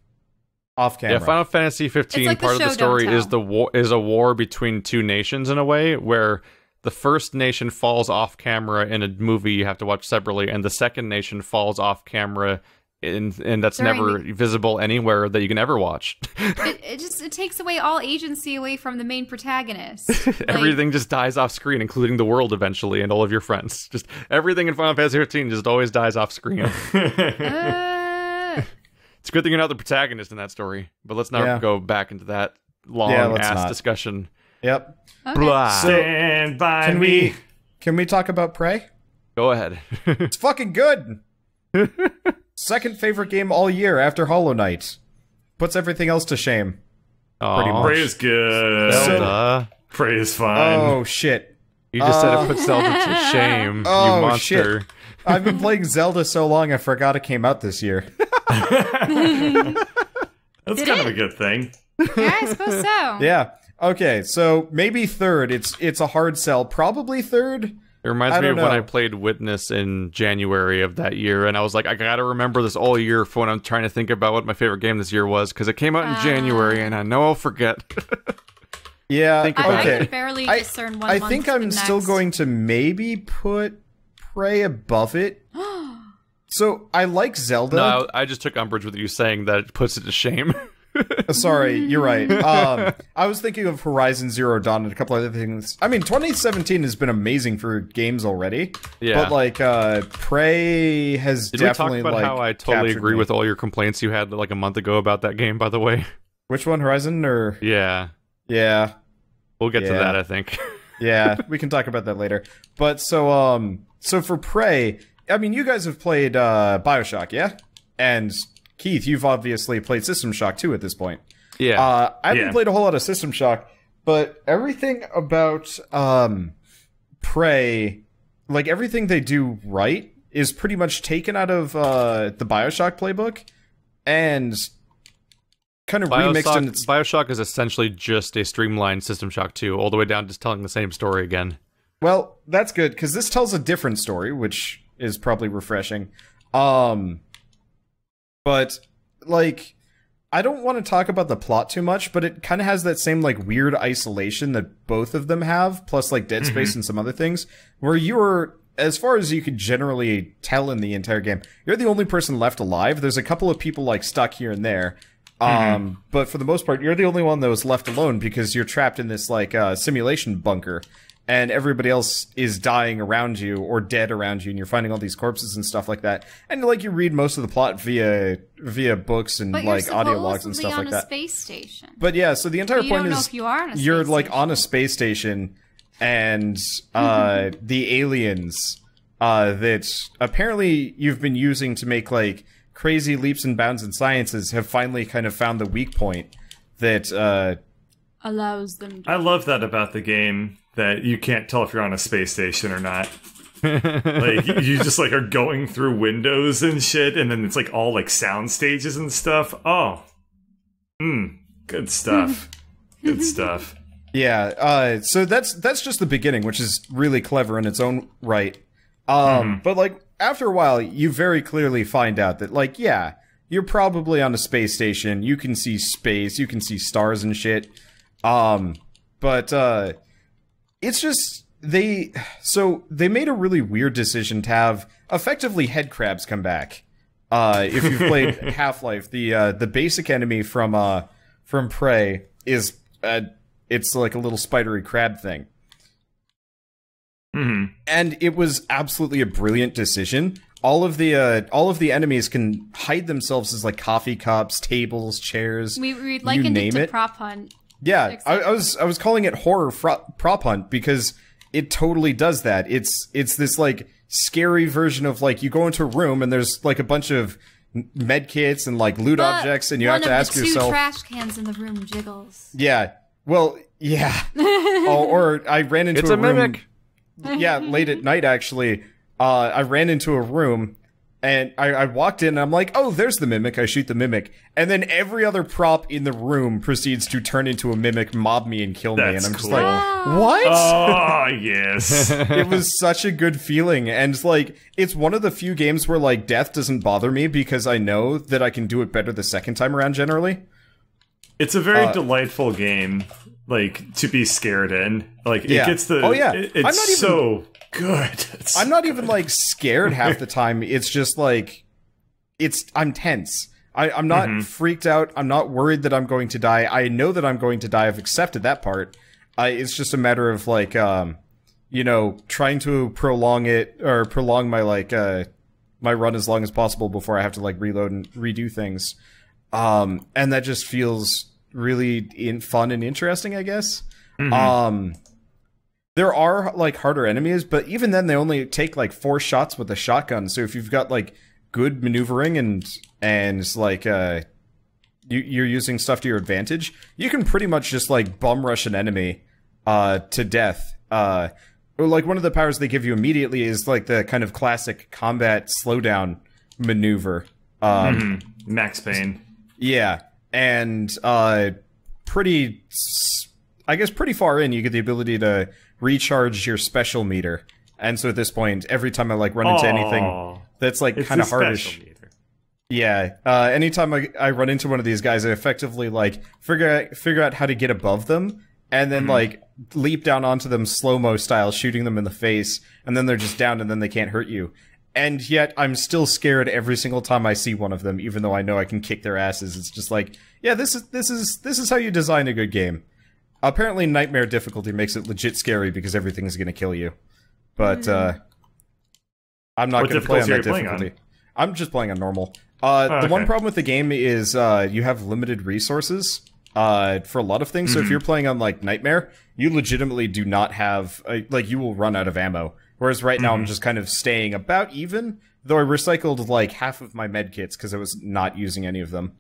camera. Yeah, Final Fantasy 15 It's like the part of the show, story don't is a war between 2 nations in a way, where the first nation falls off camera in a movie you have to watch separately, and the second nation falls off camera and that's During never visible anywhere that you can ever watch. It takes away all agency away from the main protagonist. Like, Everything just dies off screen, including the world eventually and all of your friends. Just everything in Final Fantasy 15 just always dies off screen. It's a good thing you're not the protagonist in that story, but let's not go back into that long-ass discussion. Yep. Okay. Blah. Stand by me. Can we talk about Prey? Go ahead. It's fucking good. Second favorite game all year after Hollow Knight. Puts everything else to shame. Pretty much. Prey is good. Zelda. Prey is fine. Oh shit. You just said it puts Zelda to shame, you monster. Shit. I've been playing Zelda so long I forgot it came out this year. That's kind of a good thing. Yeah, I suppose so. Yeah. Okay, so maybe third. It's a hard sell. Probably third. It reminds me of when know. I played Witness in January of that year, and I was like, I gotta remember this all year for when I'm trying to think about what my favorite game this year was, because it came out in January, and I know I'll forget. Yeah. Think about I it. can barely discern one month I think to I'm the still next. going to maybe put Prey above it. So I like Zelda. No, I just took umbrage with you saying that it puts it to shame. Sorry, you're right. I was thinking of Horizon Zero Dawn and a couple other things. I mean, 2017 has been amazing for games already. Yeah. But like, Prey has Did definitely we talk about how I totally captured agree me. with all your complaints you had like a month ago about that game, by the way? Which one, Horizon or? Yeah. Yeah, We'll get to Yeah. that, I think. yeah. We can talk about that later. But so for Prey, I mean, you guys have played BioShock, yeah? And Keith, you've obviously played System Shock 2 at this point. Yeah. I haven't played a whole lot of System Shock, but everything about Prey, like everything they do right, is pretty much taken out of the BioShock playbook and kind of remixed in its... BioShock is essentially just a streamlined System Shock 2, all the way down to just telling the same story again. Well, that's good, because this tells a different story, which is probably refreshing. But, like, I don't want to talk about the plot too much, but it kind of has that same, like, weird isolation that both of them have, plus, like, Dead Space and some other things, where you're, as far as you could generally tell in the entire game, you're the only person left alive. There's a couple of people, like, stuck here and there. But for the most part, you're the only one that was left alone because you're trapped in this, like, simulation bunker. And everybody else is dying around you or dead around you, and you're finding all these corpses and stuff like that. And like you read most of the plot via books and like audio logs and stuff like that. But you're on a space station. But yeah, so the entire point is you're like on a space station, and the aliens that apparently you've been using to make like crazy leaps and bounds in sciences have finally kind of found the weak point that allows them to. I love that about the game. That you can't tell if you're on a space station or not. Like, you just, like, are going through windows and shit, and then it's, like, all, like, sound stages and stuff. Oh. Good stuff. Good stuff. Yeah, so that's just the beginning, which is really clever in its own right. But, like, after a while, you very clearly find out that, like, yeah, you're probably on a space station, you can see space, you can see stars and shit. But, it's just, they made a really weird decision to have, effectively, head crabs come back. If you've played Half-Life, the basic enemy from Prey is, it's like a little spidery crab thing. And it was absolutely a brilliant decision. All of the enemies can hide themselves as, like, coffee cups, tables, chairs, we likened it to Prop Hunt. Yeah, I was calling it horror prop hunt because it totally does that. It's this like scary version of like you go into a room and there's like a bunch of med kits and like loot objects and you have to ask yourself. One of the 2 trash cans in the room jiggles. Yeah, well, yeah. or I ran into a room. Mimic. Yeah, late at night actually. I ran into a room. And I walked in and I'm like, oh, there's the Mimic. I shoot the Mimic. And then every other prop in the room proceeds to turn into a Mimic, mob me, and kill me. And I'm just like, what? Oh, yes. It was such a good feeling. And, like, it's one of the few games where, like, death doesn't bother me because I know that I can do it better the second time around, generally. It's a very delightful game, like, to be scared in. Like, it gets the... Oh, yeah. It's so... good. I'm not even like scared half the time. It's just like I'm tense. I'm not freaked out. I'm not worried that I'm going to die. I know that I'm going to die. I've accepted that part. It's just a matter of like you know, trying to prolong my like my run as long as possible before I have to like reload and redo things. And that just feels really fun and interesting, I guess. There are, like, harder enemies, but even then they only take, like, 4 shots with a shotgun, so if you've got, like, good maneuvering and like, you're using stuff to your advantage, you can pretty much just, like, bum rush an enemy, to death. Or, like, one of the powers they give you immediately is, like, the kind of classic combat slowdown maneuver. Max Payne. Yeah, and, pretty far in, you get the ability to recharge your special meter. And so at this point, every time I like run into anything that's like kind of hardish. Yeah, anytime I run into one of these guys, I effectively like figure out how to get above them and then like leap down onto them slow-mo style, shooting them in the face, and then they're just down and then they can't hurt you. And yet I'm still scared every single time I see one of them, even though I know I can kick their asses. It's just like, yeah, this is how you design a good game. Apparently, Nightmare difficulty makes it legit scary because everything's going to kill you. But, I'm not going to play on that difficulty. I'm just playing on normal. The one problem with the game is, you have limited resources, for a lot of things. So if you're playing on, like, Nightmare, you legitimately do not have, like, you will run out of ammo. Whereas right now I'm just kind of staying about even, though I recycled, like, half of my medkits because I was not using any of them.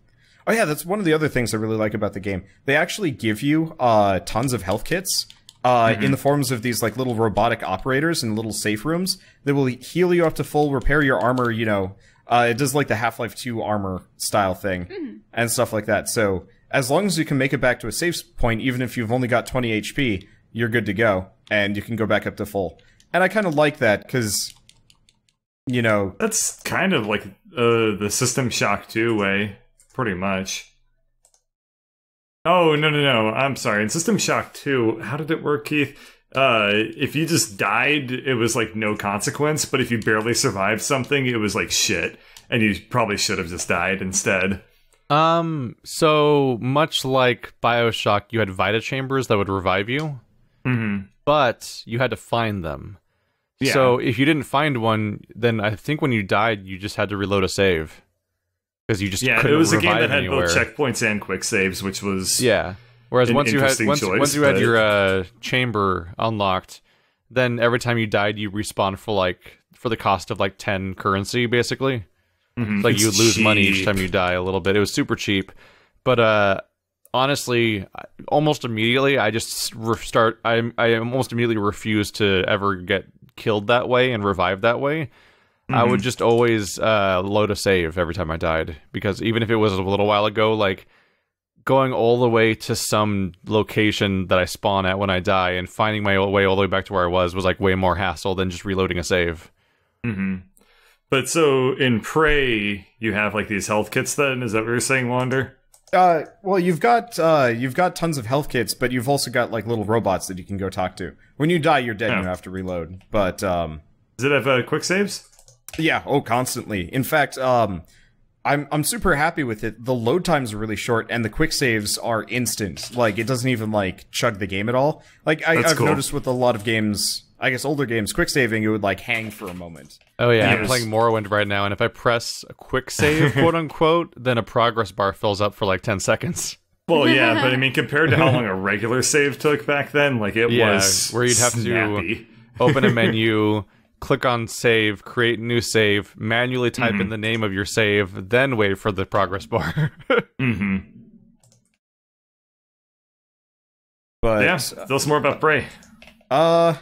Oh yeah, that's one of the other things I really like about the game. They actually give you tons of health kits in the forms of these like little robotic operators in little safe rooms that will heal you up to full, repair your armor, you know. It does like the Half-Life 2 armor style thing and stuff like that. So as long as you can make it back to a safe point, even if you've only got 20 HP, you're good to go. And you can go back up to full. And I kind of like that because, you know... That's kind of like the System Shock 2 way. Pretty much. Oh, no. I'm sorry. In System Shock 2, how did it work, Keith? If you just died, it was like no consequence, but if you barely survived something, it was like shit. And you probably should have just died instead. So much like BioShock, you had Vita chambers that would revive you, but you had to find them. Yeah. So if you didn't find one, then I think when you died, you just had to reload a save. Because you just couldn't it was a game that had anywhere. both checkpoints and quick saves, which was Whereas once you had your your chamber unlocked, then every time you died, you respawn for the cost of like 10 currency, basically. Like you would lose money each time you die a little bit. It was super cheap, but honestly, almost immediately I just I almost immediately refuse to ever get killed that way and revived that way. I would just always load a save every time I died, because even if it was a little while ago, like going all the way to some location that I spawn at when I die and finding my way all the way back to where I was like way more hassle than just reloading a save. But so in Prey, you have like these health kits then? Is that what you're saying, Wander? Well, you've got tons of health kits, but you've also got like little robots that you can go talk to. When you die, you're dead and you have to reload. But does it have quick saves? Yeah, constantly. In fact, I'm super happy with it. The load times are really short, and the quick saves are instant. Like, it doesn't even, like, chug the game at all. Like, I've noticed with a lot of games, I guess older games, quick saving, it would, like, hang for a moment. Oh, yeah, I'm playing Morrowind right now, and if I press a quick save, quote-unquote, then a progress bar fills up for, like, 10 seconds. Well, yeah, but, I mean, compared to how long a regular save took back then, like, it was where you'd have snappy. to open a menu, click on save, create new save, manually type in the name of your save, then wait for the progress bar. But yeah, tell us more about Prey. I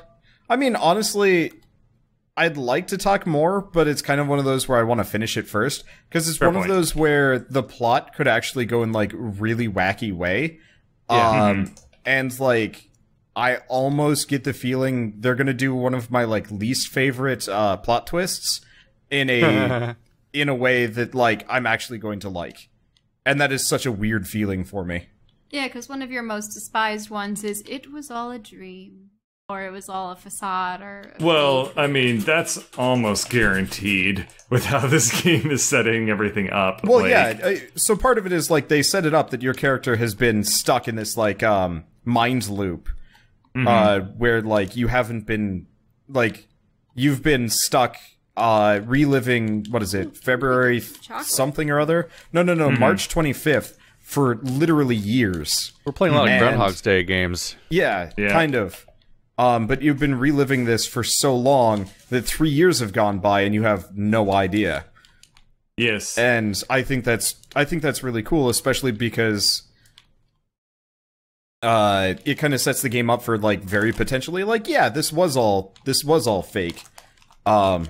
mean, honestly, I'd like to talk more, but it's kind of one of those where I want to finish it first, because it's one of those where the plot could actually go in like really wacky way. And like, I almost get the feeling they're gonna do one of my like least favorite plot twists in a in a way that like I'm actually going to like, and that is such a weird feeling for me. Yeah, because one of your most despised ones is "it was all a dream," or "it was all a facade," or well, I mean that's almost guaranteed with how this game is setting everything up. Well, yeah. So part of it is like they set it up that your character has been stuck in this like mind loop. Where like you haven't been like you've been stuck reliving what is it, February something or other? No, March 25th for literally years. We're playing a lot of Groundhog's Day games. Yeah, kind of. But you've been reliving this for so long that 3 years have gone by and you have no idea. Yes. And I think that's really cool, especially because it kind of sets the game up for like very potentially like, yeah, this was all fake. But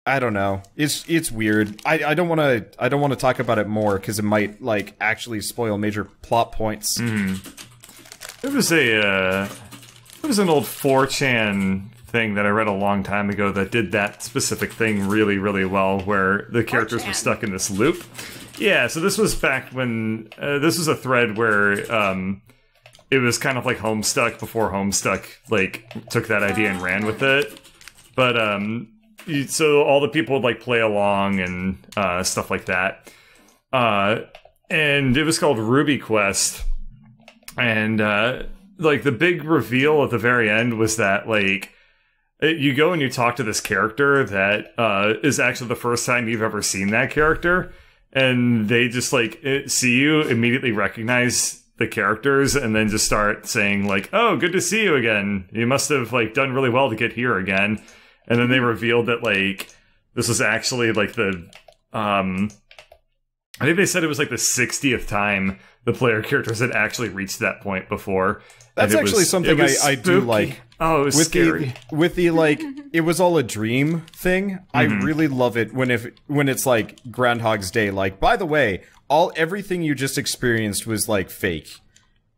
I don't know. It's weird. I don't want to talk about it more because it might like actually spoil major plot points. There was an old 4chan thing that I read a long time ago that did that specific thing really, really well, where the characters were stuck in this loop. Yeah, so this was back when this was a thread where it was kind of like Homestuck before Homestuck like took that idea and ran with it. But so all the people would like play along and stuff like that. And it was called Ruby Quest. And like the big reveal at the very end was that like you go and you talk to this character that is actually the first time you've ever seen that character. And they just, like, see you, immediately recognize the characters, and then just start saying, like, oh, good to see you again. You must have, like, done really well to get here again. And then they revealed that, like, this was actually, like, the, I think they said it was, like, the 60th time the player characters had actually reached that point before. That's actually something I do like. Oh, it was scary. With the, like, it was all a dream thing, I really love it when it's, like, Groundhog's Day. Like, by the way, everything you just experienced was, like, fake.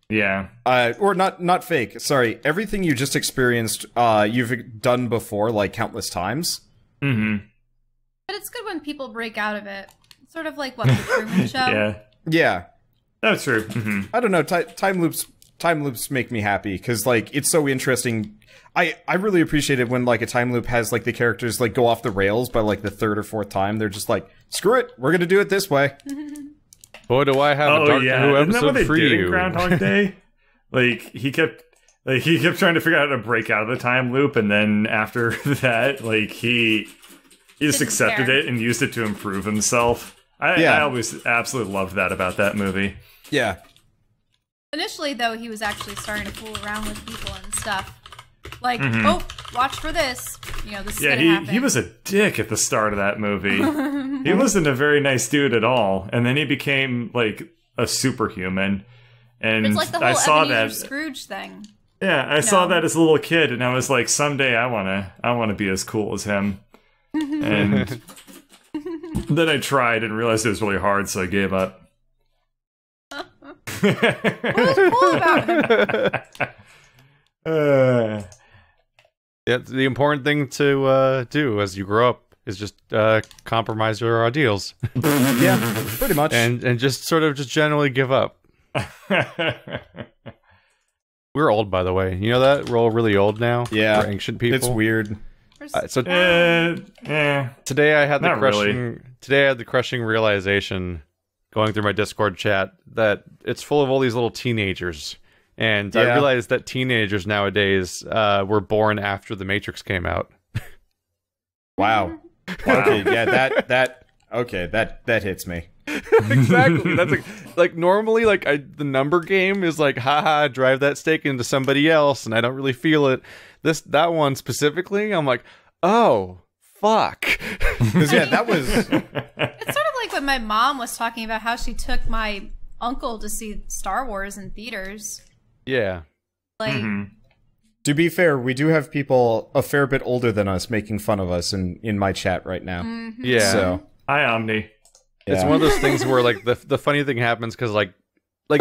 Yeah. Or not fake, sorry. Everything you just experienced, you've done before, like, countless times. But it's good when people break out of it. Sort of like, what, the Truman Show? Yeah. Yeah. That's true. Mm-hmm. I don't know. Time loops make me happy because like it's so interesting. I really appreciate it when like a time loop has like the characters like go off the rails by like the third or fourth time. They're just like, screw it, we're gonna do it this way. Boy, do I have a Doctor Who Isn't that what episode they for did in you. Groundhog Day? he kept trying to figure out how to break out of the time loop, and then after that, like he just Didn't accepted care. it and used it to improve himself. I always absolutely loved that about that movie. Yeah. Initially, though, he was actually starting to fool around with people and stuff. Like, oh, watch for this. You know, this is gonna happen. He was a dick at the start of that movie. He wasn't a very nice dude at all, and then he became like a superhuman. And It's like the whole I saw Ebenezer that Scrooge thing. Yeah, I saw that as a little kid, and I was like, someday I wanna be as cool as him. And then I tried and realized it was really hard, so I gave up. What was cool about him? Yeah, the important thing to do as you grow up is just compromise your ideals Yeah, pretty much. and just sort of just generally give up. We're old, by the way. You know that? We're all really old now. Yeah. We're ancient people. It's weird. So today I had the Not crushing. really. Today I had the crushing realization, going through my Discord chat, that it's full of all these little teenagers, and I Yeah. realized that teenagers nowadays were born after the Matrix came out. Wow. Okay, yeah, that hits me. Exactly. That's like normally the number game is like, haha, drive that stake into somebody else, and I don't really feel it. That one specifically, I'm like, oh fuck. 'Cause, yeah, that was It's sort of like when my mom was talking about how she took my uncle to see Star Wars in theaters. Yeah. Like, to be fair, we do have people a fair bit older than us making fun of us in my chat right now. Yeah. So Hi, Omni. It's one of those things where like the funny thing happens because like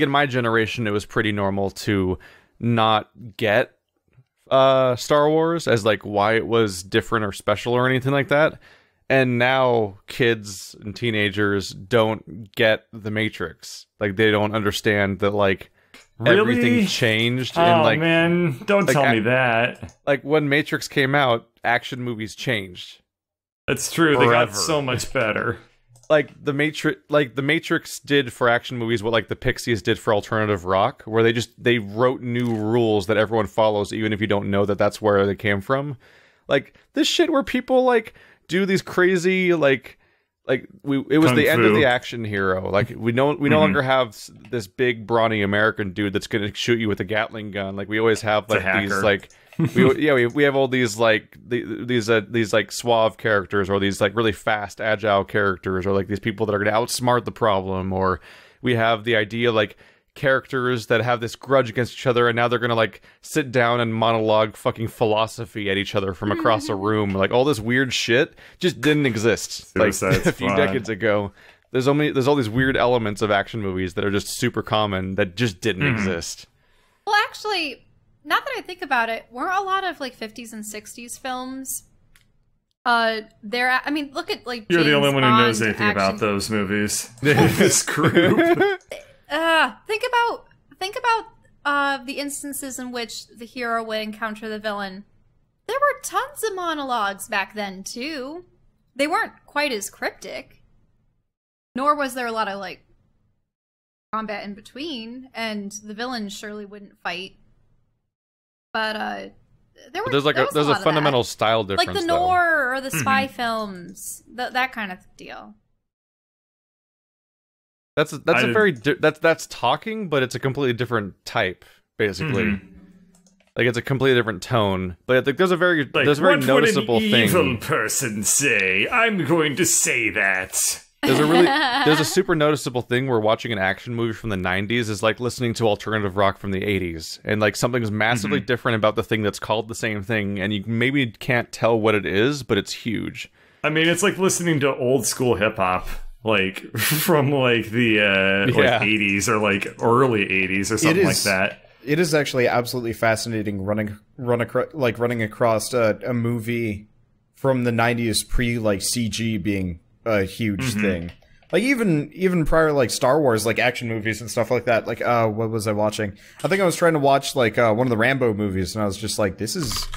in my generation it was pretty normal to not get Star Wars as like why it was different or special or anything like that, and now kids and teenagers don't get the Matrix. Like they don't understand that like Really? everything changed. Oh and like man, don't tell me that. like when Matrix came out, action movies changed. That's true. They Forever. got so much better. Like the Matrix did for action movies what like the Pixies did for alternative rock, where they wrote new rules that everyone follows even if you don't know that that's where they came from. Like this shit where people like do these crazy it was Kung the end of fu. the action hero. Like we no longer have this big brawny American dude that's going to shoot you with a Gatling gun. Like we always have like a these hacker. like we have all these like these like suave characters, or these like really fast agile characters, or like these people that are going to outsmart the problem, or we have the idea like characters that have this grudge against each other, and now they're going to like sit down and monologue fucking philosophy at each other from across a room. Like all this weird shit just didn't exist like Suicide a few Squad. decades ago. There's all these weird elements of action movies that are just super common that just didn't exist. well, actually, now that I think about it, weren't a lot of like 50s and 60s films? I mean, look at like You're the James only one who knows Bond anything action- about those movies. This group. Think about the instances in which the hero would encounter the villain. There were tons of monologues back then too. They weren't quite as cryptic, nor was there a lot of like combat in between, and the villain surely wouldn't fight. But There's a lot of fundamental that. style difference, like the though. noir or the spy films, that kind of deal. That's talking, but it's a completely different type, basically. Like it's a completely different tone, but like, there's a very Like, noticeable what would an evil thing. person say? I'm going to say that. There's a super noticeable thing where watching an action movie from the 90s is like listening to alternative rock from the 80s, and like something's massively different about the thing that's called the same thing, and you maybe can't tell what it is, but it's huge. I mean, it's like listening to old school hip hop, like from like the like 80s or like early 80s or something like that. It is actually absolutely fascinating running across a movie from the 90s pre like CG being a huge thing. Like even prior like Star Wars like action movies and stuff like that. Like what was I watching? I think I was trying to watch like one of the Rambo movies, and I was just like, this is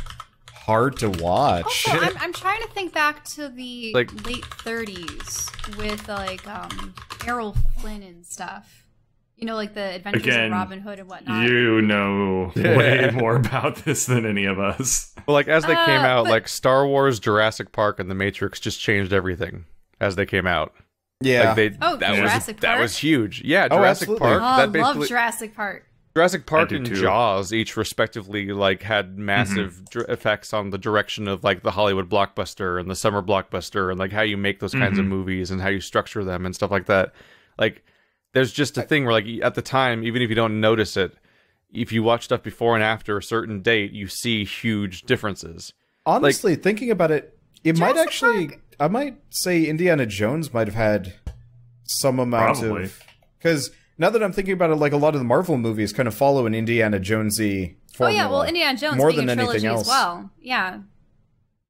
hard to watch. Also, I'm trying to think back to the Like- late 30s with like Errol Flynn and stuff. You know, like the Adventures Again, of Robin Hood and whatnot. You know way more about this than any of us. Well, like as they came out, but- like Star Wars, Jurassic Park, and The Matrix just changed everything as they came out. Yeah. Like Oh, that Jurassic that Park? was huge. Yeah, Oh, Jurassic absolutely. Park. Oh, I that basically love Jurassic Park. Jurassic Park do and too. Jaws each respectively like had massive effects on the direction of like the Hollywood blockbuster and the summer blockbuster and like how you make those kinds of movies and how you structure them and stuff like that. Like there's just a thing where like at the time, even if you don't notice it, if you watch stuff before and after a certain date, you see huge differences. Honestly, thinking about it, it might Jurassic actually. Park- I might say Indiana Jones might have had some amount Probably. of, because now that I'm thinking about it, like a lot of the Marvel movies kind of follow an Indiana Jonesy Oh formula. yeah, well Indiana Jones more being than a trilogy anything else. as well. Yeah.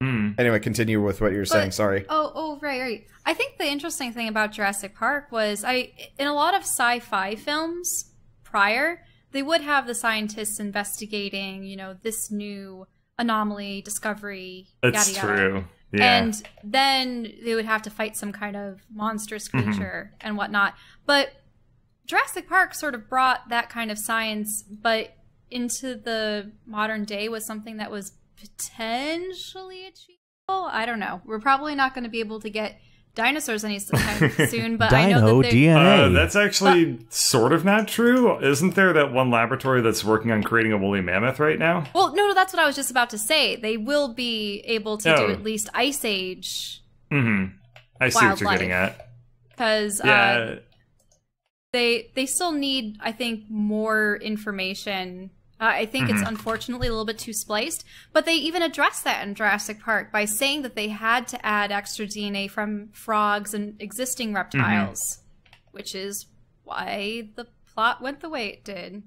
Anyway, continue with what you're saying. Sorry. Right. I think the interesting thing about Jurassic Park was in a lot of sci-fi films prior, they would have the scientists investigating, you know, this new anomaly, discovery, That's yada yada. true. Yeah. And then they would have to fight some kind of monstrous creature and whatnot. But Jurassic Park sort of brought that kind of science, but into the modern day was something that was potentially achievable. I don't know. We're probably not going to be able to get dinosaurs anytime soon, but I know that they're... DNA. That's actually sort of not true. Isn't there that one laboratory that's working on creating a woolly mammoth right now? Well, no, that's what I was just about to say. They will be able to do at least Ice Age I see what you're getting Wildlife. at. because Yeah. they still need, I think, more information. I think it's unfortunately a little bit too spliced, but they even addressed that in Jurassic Park by saying that they had to add extra DNA from frogs and existing reptiles, which is why the plot went the way it did.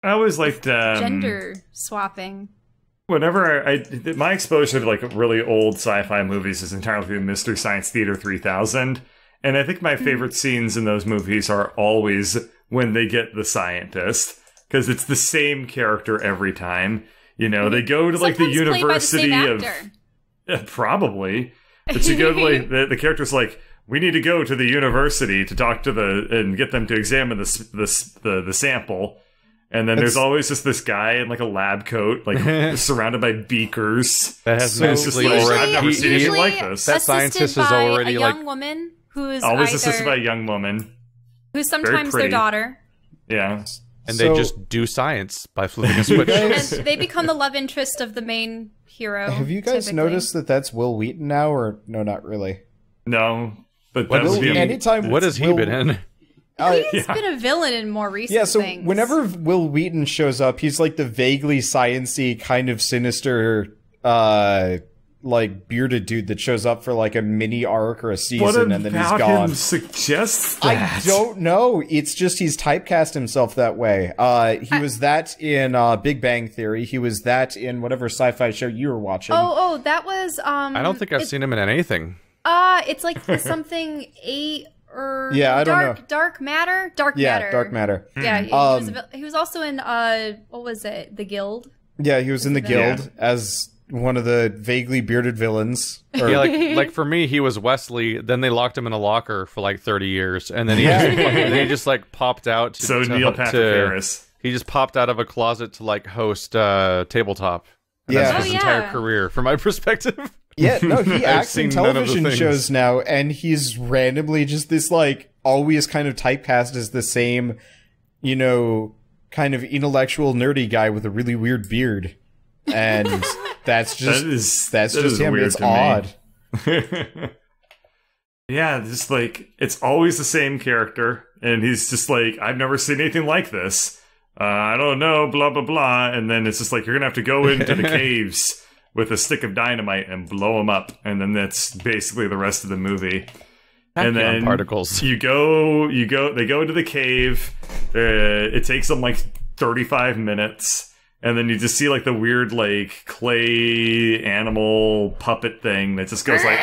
I always liked Gender swapping. whenever my exposure to like really old sci-fi movies is entirely through Mystery Science Theater 3000, and I think my favorite scenes in those movies are always when they get the scientist, because it's the same character every time. You know, they go to like the Sometimes played by the same University of actor. probably, but you go to like the character's like, we need to go to the university to talk to and get them to examine the sample. And then there's always just this guy in like a lab coat, like surrounded by beakers. That has So- It's just basically like, already- I've never seen anything Usually like this. That scientist assisted is by already, a like- young woman who is Always assisted by a either young woman. who's sometimes their pretty. daughter, Yeah. and So- they just do science by flipping a switch. and guys- they become the love interest of the main hero. Have you guys typically. noticed that that's Will Wheaton now, or no, not really? No. But What that is would he- be Anytime What has he Will- been in? He's been a villain in more recent Yeah, so things. whenever Will Wheaton shows up, he's like the vaguely science-y, kind of sinister, like bearded dude that shows up for like a mini arc or a what season and then he's about gone. him suggests I that? don't know. It's just he's typecast himself that way. He was that in Big Bang Theory. He was that in whatever sci-fi show you were watching. Oh, that was I don't think I've seen him in anything. it's like something eight or Yeah, I don't know. Dark Matter. yeah, Dark Matter. Yeah, he was also in what was it? The Guild. Yeah, he was in the Yeah. Guild as one of the vaguely bearded villains. Or- Yeah, like for me, he was Wesley. Then they locked him in a locker for like 30 years, and then he just like popped out. So Neil Patrick Harris. He just popped out of a closet to like host tabletop. And Yeah. that's his Oh, entire yeah. career, from my perspective. Yeah, no, he acts in seen none of the television things. shows now, and he's randomly just this, like, always kind of typecast as the same, you know, kind of intellectual, nerdy guy with a really weird beard. And that's just, that's that just is him. weird It's to me. odd. Yeah, just like it's always the same character, and he's just like, I've never seen anything like this. I don't know, blah blah blah, and then it's just like you're gonna have to go into the caves with a stick of dynamite and blow them up, and then that's basically the rest of the movie. And Tachyon then particles. they go to the cave. It takes them like 35 minutes. And then you just see like the weird like clay animal puppet thing that just goes like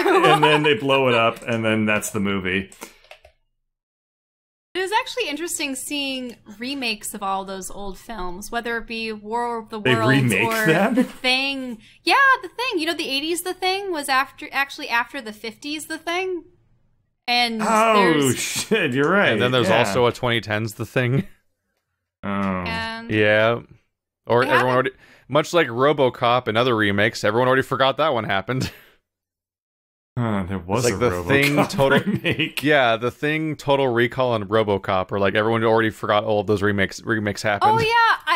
and then they blow it up, and then that's the movie. It was actually interesting seeing remakes of all those old films, whether it be War of the They Worlds remake or them? The Thing. Yeah, The Thing. You know, the 80s The Thing was after the 50s The Thing. And Oh, shit, you're right. And then there's yeah. also a 2010s The Thing. Oh. and Yeah. Or They everyone haven't- already, much like RoboCop and other remakes, everyone already forgot that one happened. There was It's like a the RoboCop Thing total- remake. Yeah, The Thing, Total Recall, and RoboCop are like everyone already forgot all of those remakes happened. Oh yeah,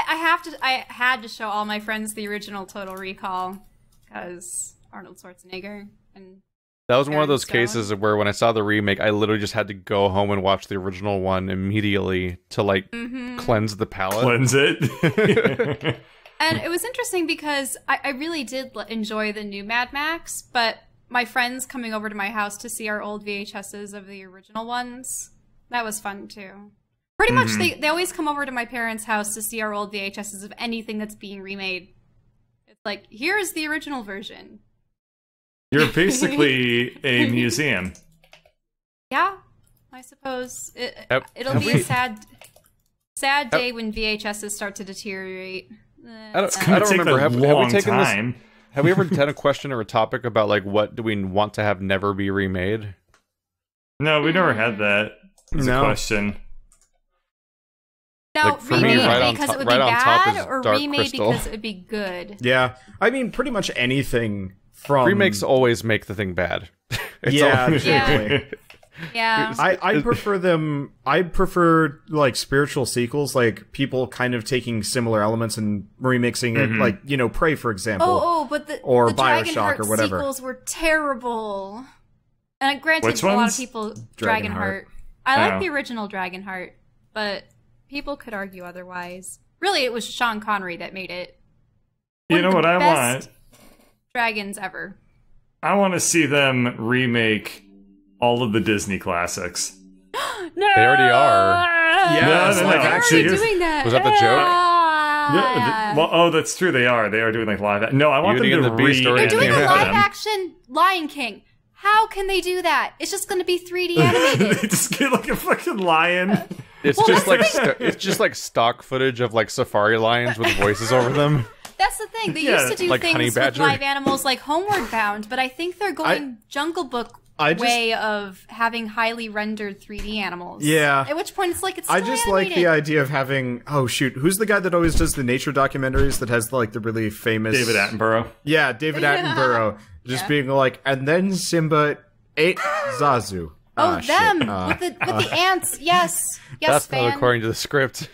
I had to show all my friends the original Total Recall because Arnold Schwarzenegger and That was one of Aaron those Stone. cases where when I saw the remake, I literally just had to go home and watch the original one immediately to like cleanse the palate. Cleanse it. And it was interesting because I really did enjoy the new Mad Max, but my friends coming over to my house to see our old VHSs of the original ones, that was fun too. Pretty much they always come over to my parents' house to see our old VHSs of anything that's being remade. It's like, here's the original version. You're basically a museum. Yeah, I suppose. It'll have be we- a sad day when VHSs start to deteriorate. I don't Take remember. a Have we long taken time. this? Have we ever done a question or a topic about like what do we want to have never be remade? No, we never had that as a No. question. Now, Like, for me, remade right on because top- it would be right on top bad, is or Dark remade Crystal. because it would be good? Yeah, I mean, pretty much anything from Remakes always make the thing bad. It's Yeah, always- exactly. Yeah. I prefer them. I prefer like spiritual sequels, like people kind of taking similar elements and remixing it, like Prey, for example. But or the Bioshock Dragonheart or whatever. sequels were terrible. And granted, Which a lot ones? of people Dragonheart. Dragonheart. I like Oh. the original Dragonheart, but people could argue otherwise. Really, it was Sean Connery that made it. You One know of what the I best want? Dragons ever. I want to see them remake all of the Disney classics. No, They already are. Yeah, No, it's no, like no, They're actually, already doing that. Was that the joke? Yeah, well, oh, that's true. They are. They are doing like live. No, I want Beauty them and to the Beast already They're doing a Yeah. live action Lion King. How can they do that? It's just going to be 3D animated. They just get like a fucking lion. It's Well, just that's like it's just like stock footage of like safari lions with voices over them. That's the thing. They Yeah, used to do like Honey things with Badger. live animals like Homeward Bound, but I think they're going Jungle Book I just- way of having highly rendered 3D animals. Yeah. At which point it's like it's I still just like the animated. idea of having. Oh shoot, who's the guy that always does the nature documentaries that has like the really famous David Attenborough. Yeah, David Attenborough just being like, and then Simba ate Zazu. Oh, Shit. them with the ants. Yes, yes, That's fan. not according to the script.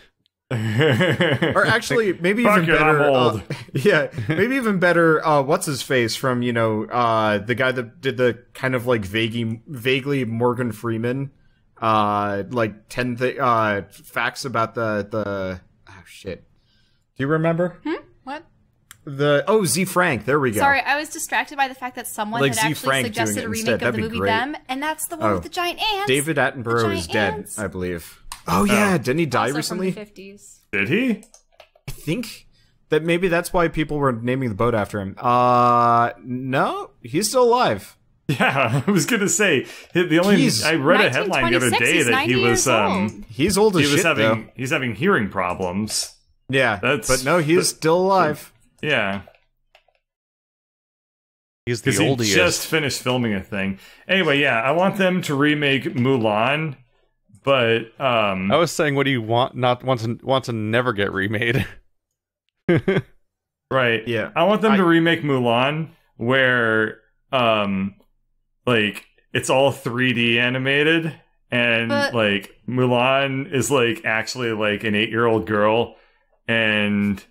Or actually, maybe Fuck even it, I'm better. old. Yeah, maybe even better. What's his face from the guy that did the kind of like vaguely Morgan Freeman, like 10 facts about the oh shit. Do you remember What? Z Frank? There we go. Sorry, I was distracted by the fact that someone Like had Z. actually Frank suggested doing a it remake instead. of That'd the be movie great. Them, and that's the one Oh. with the giant ants. David Attenborough giant is dead, ants. I believe. Oh yeah, didn't he die Also recently? From the 50s. Did he? I think that maybe that's why people were naming the boat after him. No, he's still alive. Yeah, I was gonna say the only He's- I read a headline the other 1926, day he's that 90 he was years old. He's old as he was shit though. he's having hearing problems. Yeah, That's- but no, he's still alive. Yeah, He's the because he oldest. just finished filming a thing. Anyway, yeah, I want them to remake Mulan, but I was saying, what do you want? Not want to never get remade. right, Yeah. I want them to remake Mulan where like it's all 3D animated and But- like Mulan is like actually like an 8-year-old girl and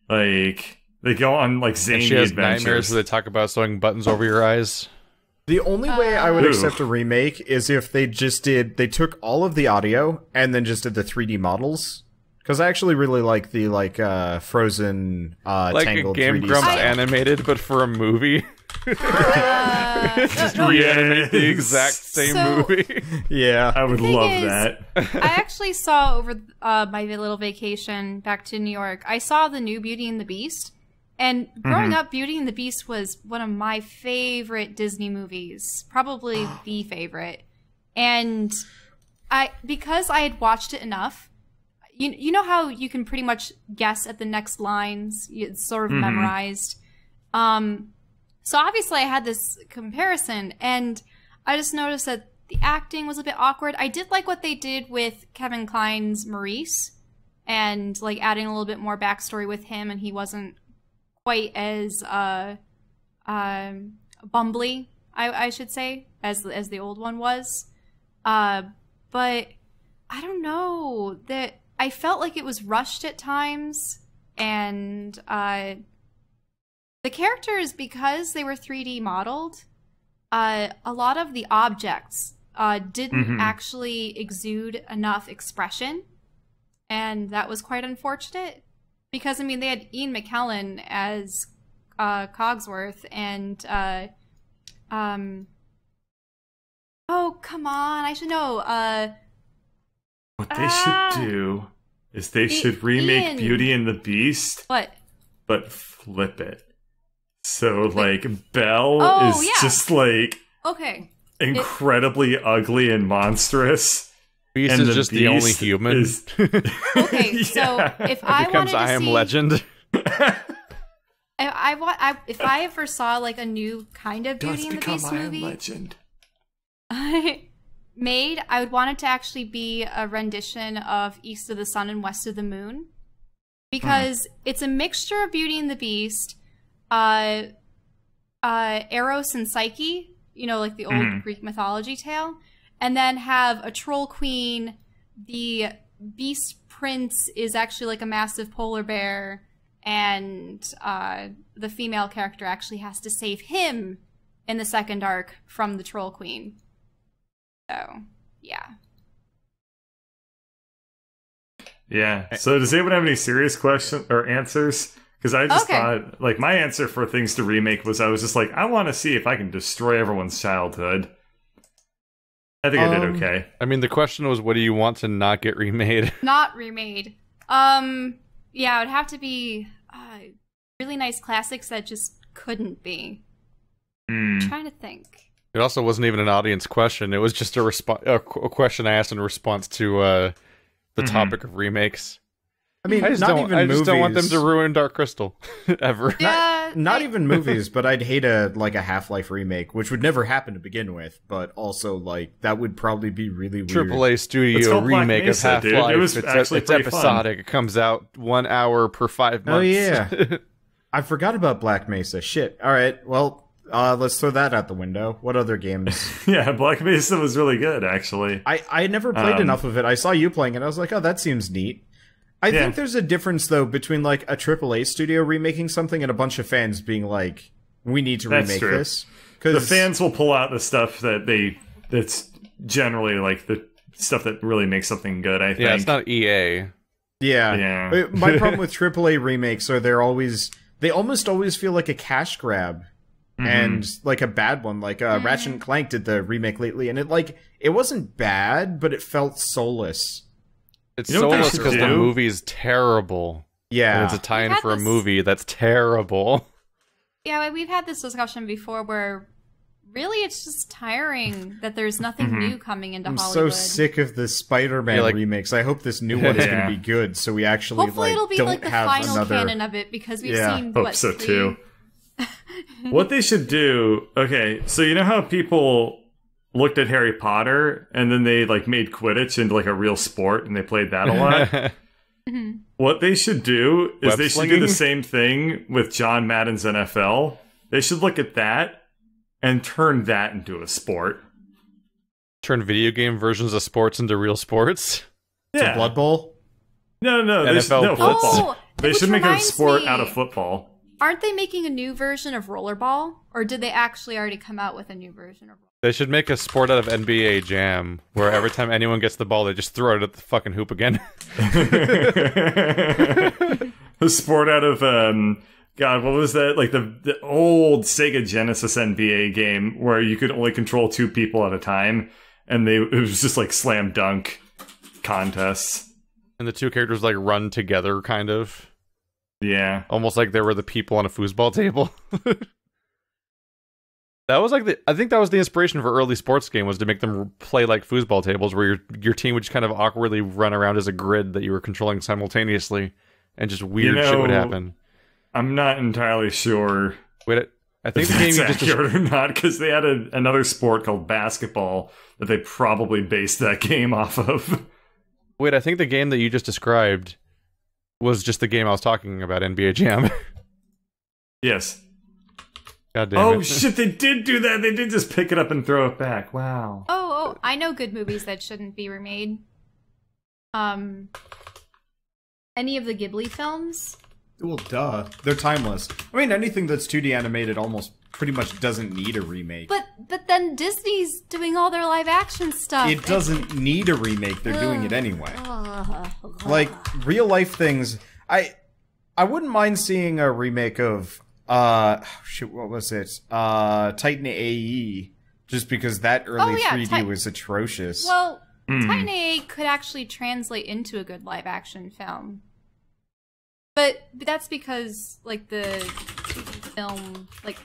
like they go on like And zany she has adventures. nightmares where they talk about sewing buttons over your eyes. The only way I would Ooh. accept a remake is if they took all of the audio and then just did the 3D models. Because I actually really like the Frozen Like Tangled a Game 3D Grumps style. animated, but for a movie. Just no, reanimate the Yes. exact same So- movie. Yeah. I would thing love is- that. I actually saw over my little vacation back to New York. I saw the new Beauty and the Beast, And growing up, Beauty and the Beast was one of my favorite Disney movies, probably the favorite. And because I had watched it enough, you know how you can pretty much guess at the next lines, it's sort of memorized. So obviously I had this comparison, and I just noticed that the acting was a bit awkward. I did like what they did with Kevin Kline's Maurice, and like adding a little bit more backstory with him, and he wasn't quite as bumbly, I should say, as the old one was. But I don't know, that I felt like it was rushed at times, and the characters, because they were 3D modeled, a lot of the objects didn't actually exude enough expression, and that was quite unfortunate. Because, I mean, they had Ian McKellen as Cogsworth, and oh, come on, I should know. What they should do is they should remake Ian. Beauty and the Beast, What? but flip it. So, like, Belle Oh, is yeah. just, like, Okay. incredibly ugly and monstrous. Beast And is the just the only Beast human. is- Okay, so if I Becomes wanted to I Am see, Legend. if I ever saw like a new kind of Beauty and the Beast movie Legend. made, I would want it to actually be a rendition of East of the Sun and West of the Moon, because it's a mixture of Beauty and the Beast, Eros and Psyche, you know, like the old Greek mythology tale, and then have a troll queen. The Beast Prince is actually like a massive polar bear, and the female character actually has to save him in the second arc from the troll queen. So, yeah. Yeah. So does anyone have any serious questions or answers? Because I just thought, like, my answer for things to remake was I was just like, I want to see if I can destroy everyone's childhood. I think I did okay. I mean, the question was, what do you want to not get remade? Not remade. Yeah, it would have to be really nice classics that just couldn't be. I'm trying to think. It also wasn't even an audience question. It was just a question I asked in response to the topic of remakes. I mean, I just don't want them to ruin Dark Crystal ever. Yeah, Not even movies, but I'd hate a Half-Life remake, which would never happen to begin with. But also, like, that would probably be really weird. AAA It's studio called Black remake of Mesa, dude. Half-Life. It was It's actually pretty fun. episodic. It comes out 1 hour per 5 months. Oh yeah, I forgot about Black Mesa. Shit. All right, well, let's throw that out the window. What other games? Yeah, Black Mesa was really good, actually. I never played enough of it. I saw you playing it. I was like, oh, that seems neat. I think there's a difference, though, between, like, a AAA studio remaking something and a bunch of fans being like, we need to remake this. The fans will pull out the stuff that's generally, like, the stuff that really makes something good, I think. Yeah, it's not EA. Yeah. My problem with AAA remakes are they almost always feel like a cash grab. And, like, a bad one. Like, Ratchet and Clank did the remake lately, and it wasn't bad, but it felt soulless. It's You know what they soulless should because the do? movie's terrible. Yeah. And it's a tie-in We've had for a this- movie that's terrible. Yeah, we've had this discussion before where really it's just tiring that there's nothing new coming into I'm Hollywood. so sick of the Spider-Man remakes. I hope this new one is going to be good, so we actually Hopefully it'll be don't like the have final another. canon of it, because we've Yeah. seen, Hope what, so, 3? too. What they should do, okay, so you know how people looked at Harry Potter and then they like made Quidditch into like a real sport and they played that a lot? What they should do is they should do the same thing with John Madden's NFL. They should look at that and turn that into a sport. Turn video game versions of sports into real sports. Yeah. Blood Bowl? No, NFL no, Blitz. football. They which should make a reminds sport me- out of football. Aren't they making a new version of Rollerball? Or did they actually already come out with a new version of Rollerball? They should make a sport out of NBA Jam, where every time anyone gets the ball, they just throw it at the fucking hoop again. The sport out of God, what was that? Like the old Sega Genesis NBA game where you could only control 2 people at a time, and it was just like slam dunk contests. And the two characters like run together, kind of. Yeah. Almost like they were the people on a foosball table. That was like I think that was the inspiration for early sports game, was to make them play like foosball tables, where your team would just kind of awkwardly run around as a grid that you were controlling simultaneously, and just weird shit would happen. I'm not entirely sure. Wait, I think the game you just accurate or not, because they had another sport called basketball that they probably based that game off of. Wait, I think the game that you just described was just the game I was talking about, NBA Jam. Yes. God damn Oh it. shit, they did do that. They did just pick it up and throw it back. Wow. Oh, I know good movies that shouldn't be remade. Any of the Ghibli films? Well, duh. They're timeless. I mean, anything that's 2D animated almost pretty much doesn't need a remake. But then Disney's doing all their live action stuff. It doesn't need a remake. They're doing it anyway. Like, real life things. I wouldn't mind seeing a remake of shoot, what was it? Titan AE. Just because that early 3D was atrocious. Well, Titan AE could actually translate into a good live action film. But that's because like the film like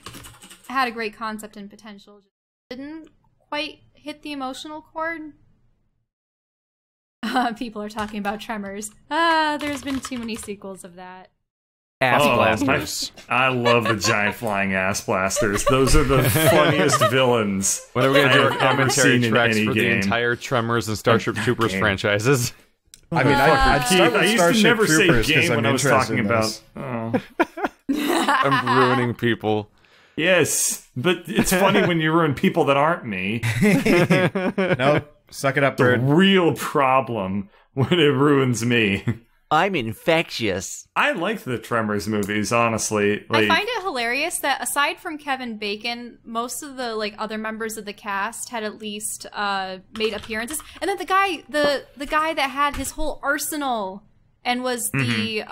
had a great concept and potential, just didn't quite hit the emotional chord. People are talking about Tremors. There's been too many sequels of that. Ass blasters. I love the giant flying ass blasters. Those are the funniest villains. When are we going to do our commentary seen in tracks any for the game. entire Tremors and Starship Troopers franchises? I mean, I'd start with I used to Starship never Troopers say 'cause game I'm when I was interested talking in about. this. Oh. I'm ruining people. Yes, but it's funny when you ruin people that aren't me. Nope. Suck it up, The bird. real problem when it ruins me. I'm infectious. I like the Tremors movies, honestly. I find it hilarious that aside from Kevin Bacon, most of the like other members of the cast had at least made appearances, and then the guy that had his whole arsenal and was the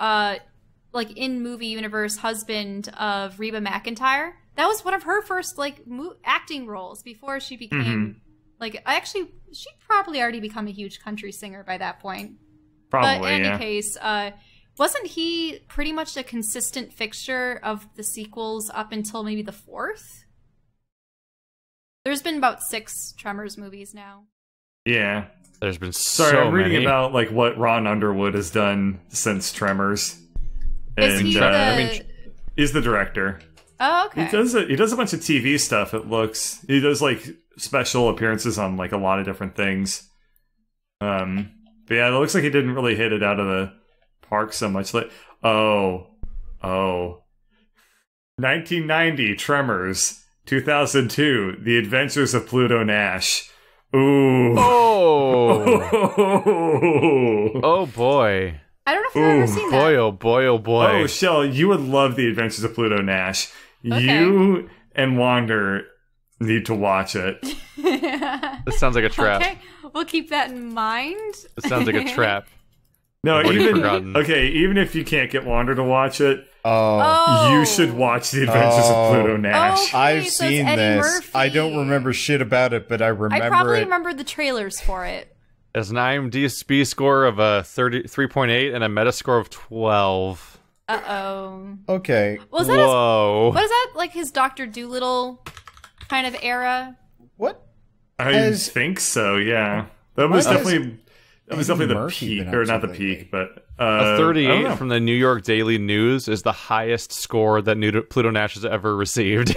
like in movie universe husband of Reba McEntire. That was one of her first like acting roles before she became like she'd probably already become a huge country singer by that point. Probably, but in yeah. any case, wasn't he pretty much a consistent fixture of the sequels up until maybe the fourth? There's been about 6 Tremors movies now. Yeah. There's been Sorry, so I'm reading many. about like what Ron Underwood has done since Tremors. Is he he's the director. Oh, okay. He does a bunch of TV stuff. It looks he does like special appearances on like a lot of different things. But yeah, it looks like he didn't really hit it out of the park so much. Like 1990 Tremors, 2002 The Adventures of Pluto Nash. Ooh. Oh. Oh boy. I don't know if I've ever seen Boy, that. oh boy, oh boy. Oh, Shell, you would love The Adventures of Pluto Nash. Okay. You and Wander need to watch it. This sounds like a trap. Okay, we'll keep that in mind. This sounds like a trap. No, I've already even forgotten. okay. Even if you can't get Wander to watch it, Oh. you should watch The Adventures of Pluto Nash. Oh. I've Okay, so it's seen Eddie this. Murphy. I don't remember shit about it, but I remember I probably it. remember the trailers for it. Has an IMDb score of a 3.8 and a Metascore of 12. Uh-oh. Okay. Was that Whoa. what is that, like his Dr. Dolittle kind of era? What? I Has- think so. Yeah, that was What has definitely the Murphy peak, been or up not to the lately? peak, but A I don't 38 know. from the New York Daily News is the highest score that Pluto Nash has ever received.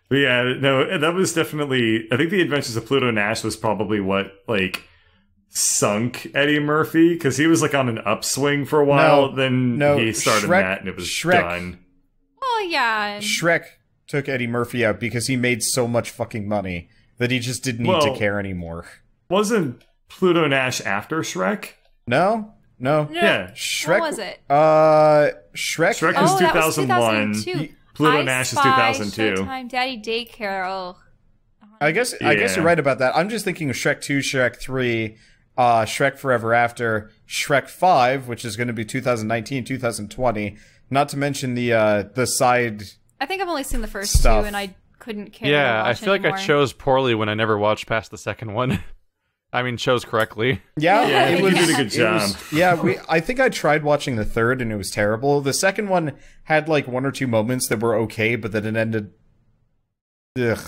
But yeah, no, that was definitely. I think The Adventures of Pluto Nash was probably what like sunk Eddie Murphy, because he was like on an upswing for a while. Then he started Shrek- that, and it was Shrek. done. Oh yeah. Shrek took Eddie Murphy out because he made so much fucking money that he just didn't need to Well- care anymore. Wasn't Pluto Nash after Shrek? No? No. No, Yeah. Shrek. What was it? Shrek. Shrek Oh, is that was 2001. 2002. Pluto I Nash is Spy, 2002. Showtime, Daddy Daycare. Oh. I guess Yeah. you're right about that. I'm just thinking of Shrek 2, Shrek 3, Shrek Forever After, Shrek 5, which is going to be 2019, 2020. Not to mention the side. I think I've only seen the first Stuff. 2, and I couldn't care. Yeah, to I watch feel like I anymore. chose poorly when I never watched past the second one. I mean, chose correctly. Yeah, you did a good job. I think I tried watching the third and it was terrible. The second one had like one or two moments that were okay, but then it ended. Ugh.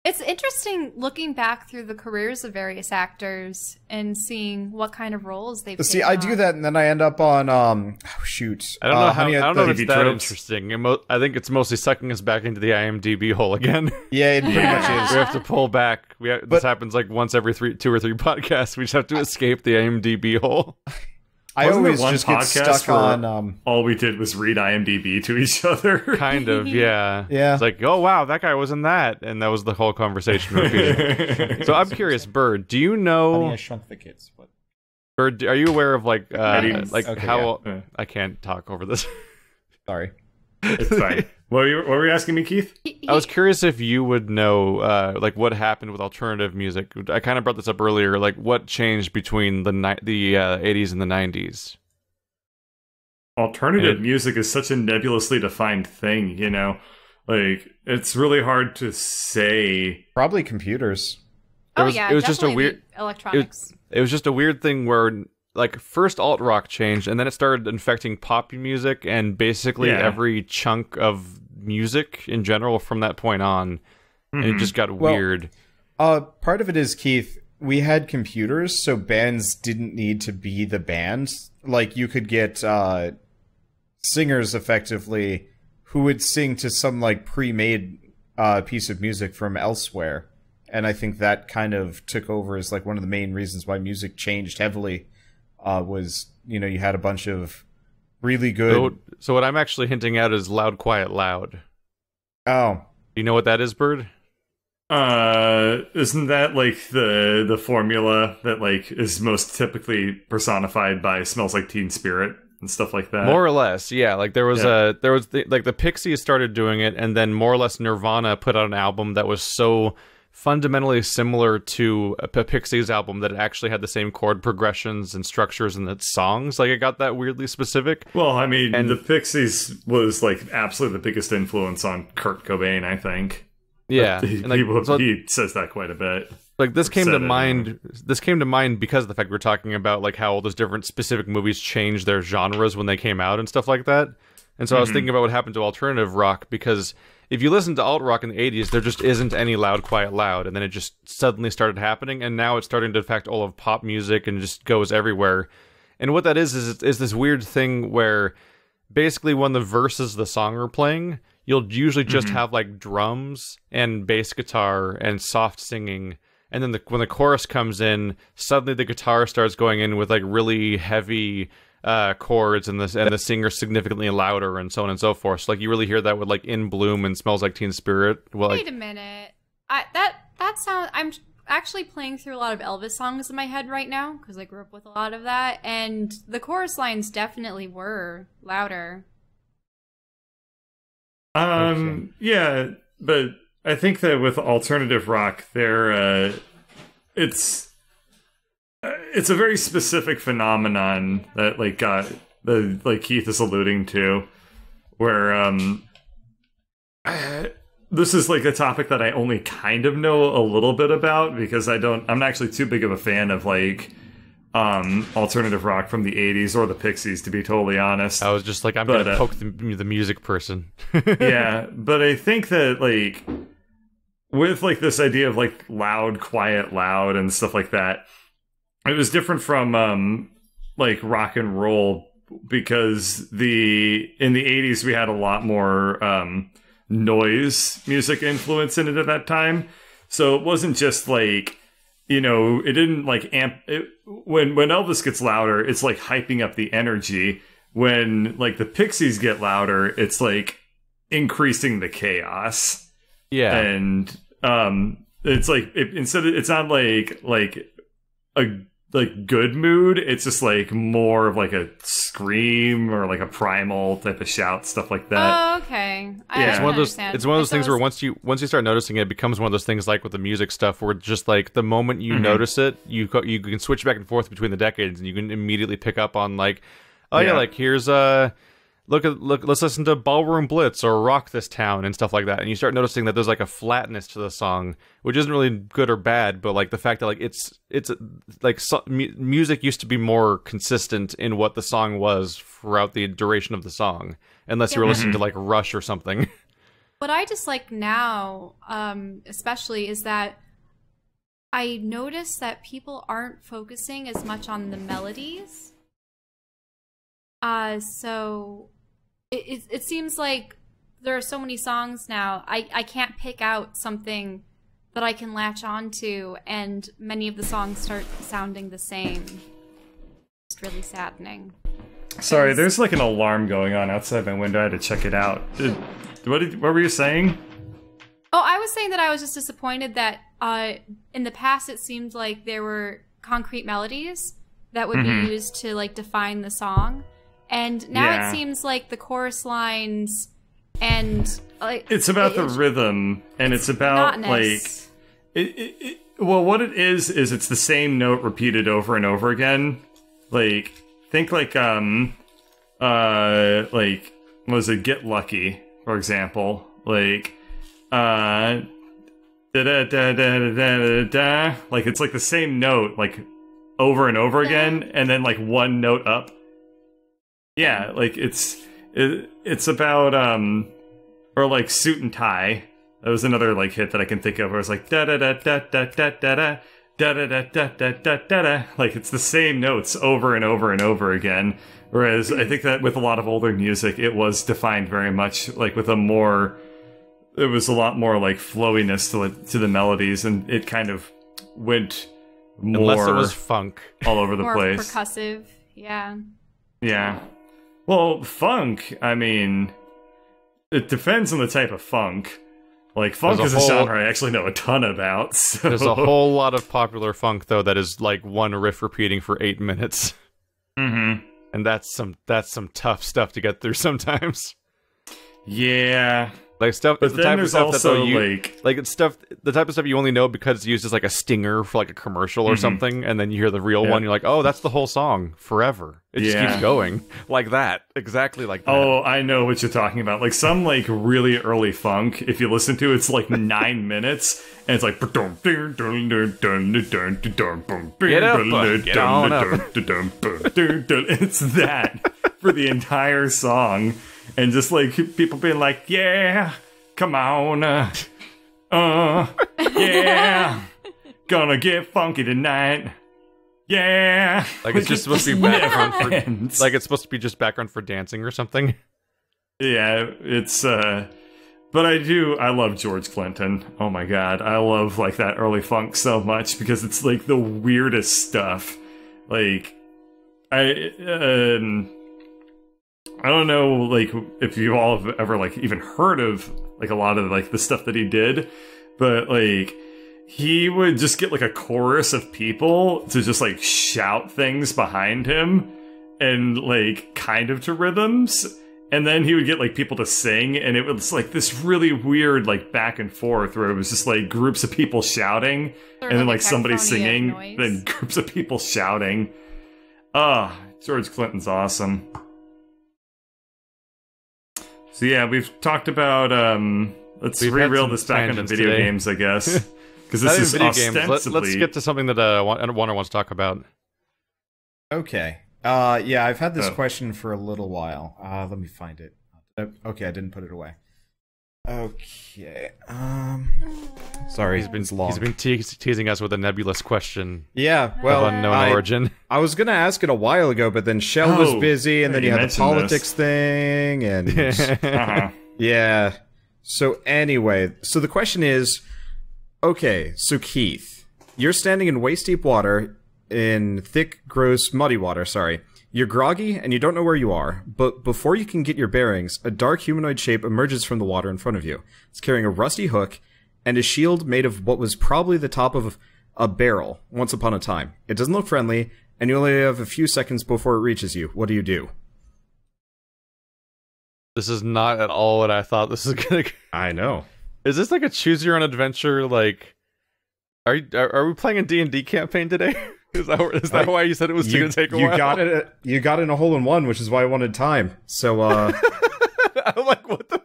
It's interesting looking back through the careers of various actors and seeing what kind of roles they've See, taken I on. do that, and then I end up on I don't know how. I don't know if it's that tropes. interesting. I think it's mostly sucking us back into the IMDb hole again. Yeah, it pretty much is. We have to pull back. This happens like once every 2 or 3 podcasts. We just have to escape the IMDb hole. I Wasn't always there one just get podcast stuck where on. all we did was read IMDb to each other. Kind of, yeah. Yeah. It's like, oh wow, that guy was in that, and that was the whole conversation repeated. So I'm curious, Bird, do you know? I Shrunk the Kids. What? Bird, are you aware of like Okay, how? yeah. I can't talk over this. Sorry. It's fine. What were you asking me, Keith? I was curious if you would know, like, what happened with alternative music. I kind of brought this up earlier. Like, what changed between the 80s and the 90s? Alternative music is such a nebulously defined thing, you know? Like, it's really hard to say. Probably computers. Oh, was- yeah, it was just a definitely weird- the electronics. It was just a weird thing where, like, first alt rock changed, and then it started infecting pop music, and basically Yeah. every chunk of music in general from that point on, and it just got weird. Part of it is, Keith, we had computers, so bands didn't need to be the band. Like, you could get singers, effectively, who would sing to some, like, pre-made piece of music from elsewhere. And I think that kind of took over as, like, one of the main reasons why music changed heavily, was, you know, you had a bunch of really good... So what I'm actually hinting at is loud, quiet, loud. Oh. You know what that is, Bird? Isn't that like the formula that like is most typically personified by Smells Like Teen Spirit and stuff like that? More or less, yeah. Like there was the Pixies started doing it, and then more or less Nirvana put out an album that was so fundamentally similar to a Pixies album that it actually had the same chord progressions and structures in its songs. Like it got that weirdly specific. Well, I mean, the Pixies was like absolutely the biggest influence on Kurt Cobain, I think. Yeah, He, and, like, he says that quite a bit. Like this came to Said it, mind. This came to mind because of the fact we're talking about like how all those different specific movies changed their genres when they came out and stuff like that. And so I was thinking about what happened to alternative rock, because if you listen to alt rock in the 80s, there just isn't any loud, quiet, loud, and then it just suddenly started happening, and now it's starting to affect all of pop music and just goes everywhere. And what that is this weird thing where basically when the verses of the song are playing, you'll usually just have like drums and bass guitar and soft singing, and then when the chorus comes in, suddenly the guitar starts going in with like really heavy chords, and the singer's significantly louder, and so on and so forth. So like you really hear that with like In Bloom and Smells Like Teen Spirit. Well, Wait a minute. That sounds. I'm actually playing through a lot of Elvis songs in my head right now because I grew up with a lot of that, and the chorus lines definitely were louder. Yeah, but I think that with alternative rock, it's a very specific phenomenon that like got like Keith is alluding to, where this is like a topic that I only kind of know a little bit about, because I'm not actually too big of a fan of like alternative rock from the 80s or the Pixies, to be totally honest. I was just like, I'm gonna poke the music person. Yeah, but I think that like with like this idea of like loud, quiet, loud and stuff like that, it was different from like rock and roll, because in the 80s we had a lot more noise music influence in it at that time. So it wasn't just like, you know, it didn't like amp it. When Elvis gets louder, it's like hyping up the energy. When like the Pixies get louder, it's like increasing the chaos. Yeah. And it's like it's not like a good mood, it's just like more of like a scream or like a primal type of shout, stuff like that. Oh, okay. Yeah. It's one of those things where once you start noticing it, it becomes one of those things like with the music stuff, where just like the moment you notice it, you can switch back and forth between the decades, and you can immediately pick up on like, oh yeah, like here's let's listen to Ballroom Blitz or Rock This Town and stuff like that, and you start noticing that there's like a flatness to the song, which isn't really good or bad, but like the fact that like it's like music used to be more consistent in what the song was throughout the duration of the song, unless you were listening to like Rush or something. What I dislike now, especially, is that I notice that people aren't focusing as much on the melodies. So it seems like there are so many songs now. I can't pick out something that I can latch onto, and many of the songs start sounding the same. It's really saddening. Sorry, there's like an alarm going on outside my window. I had to check it out. What were you saying? Oh, I was saying that I was just disappointed that in the past it seemed like there were concrete melodies that would be used to like define the song. And now it seems like the chorus lines and like it's about the rhythm, and it's about monotonous. like well, what it is it's the same note repeated over and over again. Like think like what was it, Get Lucky, for example. Like da da da da da da da, like it's like the same note like over and over again, and then like one note up. Yeah, like it's about or like Suit and Tie. That was another like hit that I can think of where it's like da da da da da da da da da da da da da da da da. Like it's the same notes over and over and over again. Whereas I think that with a lot of older music, it was defined very much like with it was a lot more like flowiness to the melodies, and it kind of went more Unless it was funk all over the more place. Percussive, yeah. Yeah. Well, funk, I mean, it depends on the type of funk. Like, funk is a genre I actually know a ton about, so... There's a whole lot of popular funk, though, that is like one riff repeating for 8 minutes. Mm-hmm. And that's some tough stuff to get through sometimes. Yeah. Like stuff, But it's the then type of there's stuff that also, it's stuff, the type of stuff you only know because it's used as like a stinger for like a commercial or something, and then you hear the real one, you're like, oh, that's the whole song forever. It just keeps going like that, exactly like that. Oh, I know what you're talking about. Like some like really early funk, if you listen to it, it's like 9 minutes, and it's like get up, get on up. It's that for the entire song. And just like people being like, yeah, come on, yeah, gonna get funky tonight, yeah. Like it's just supposed to be background for, like it's supposed to be just background for dancing or something. Yeah, it's but I love George Clinton. Oh my god, I love like that early funk so much because it's like the weirdest stuff. Like I don't know, like, if you all have ever, like, even heard of, like, a lot of, like, the stuff that he did, but, like, he would just get, like, a chorus of people to just, like, shout things behind him, and, like, kind of to rhythms, and then he would get, like, people to sing, and it was, like, this really weird, like, back and forth, where it was just, like, groups of people shouting, Sort and of then, like like, somebody cacophony of singing, noise. then groups of people shouting. George Clinton's awesome. So yeah, we've talked about let's re-reel this back into video games, I guess, because this is video ostensibly. Let's get to something that Warner wants to talk about. Okay. Yeah, I've had this question for a little while. Let me find it. Okay, I didn't put it away. Okay. Sorry, He's been teasing us with a nebulous question. Yeah, well, of unknown origin. I was gonna ask it a while ago, but then Shell was busy, and then you had the politics thing, and yeah. So anyway, so the question is, okay, so Keith, you're standing in waist-deep water, in thick, gross, muddy water. Sorry. You're groggy, and you don't know where you are, but before you can get your bearings, a dark humanoid shape emerges from the water in front of you. It's carrying a rusty hook and a shield made of what was probably the top of a barrel once upon a time. It doesn't look friendly, and you only have a few seconds before it reaches you. What do you do? This is not at all what I thought this was gonna. I know. Is this like a choose your own adventure? Like, are we playing a D&D campaign today? Is that why you said it was going to take a while? You got in a hole in one, which is why I wanted time. So, I'm like, what the?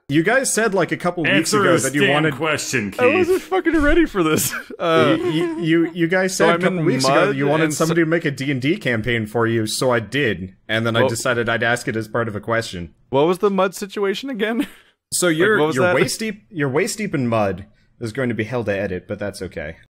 You guys said like a couple weeks ago that you wanted question, Keith. I wasn't fucking ready for this. You guys said a couple weeks ago that you wanted somebody to make a D&D campaign for you, so I did, and then I decided I'd ask it as part of a question. What was the mud situation again? So you're waist deep in mud. Is going to be hell to edit, but that's okay.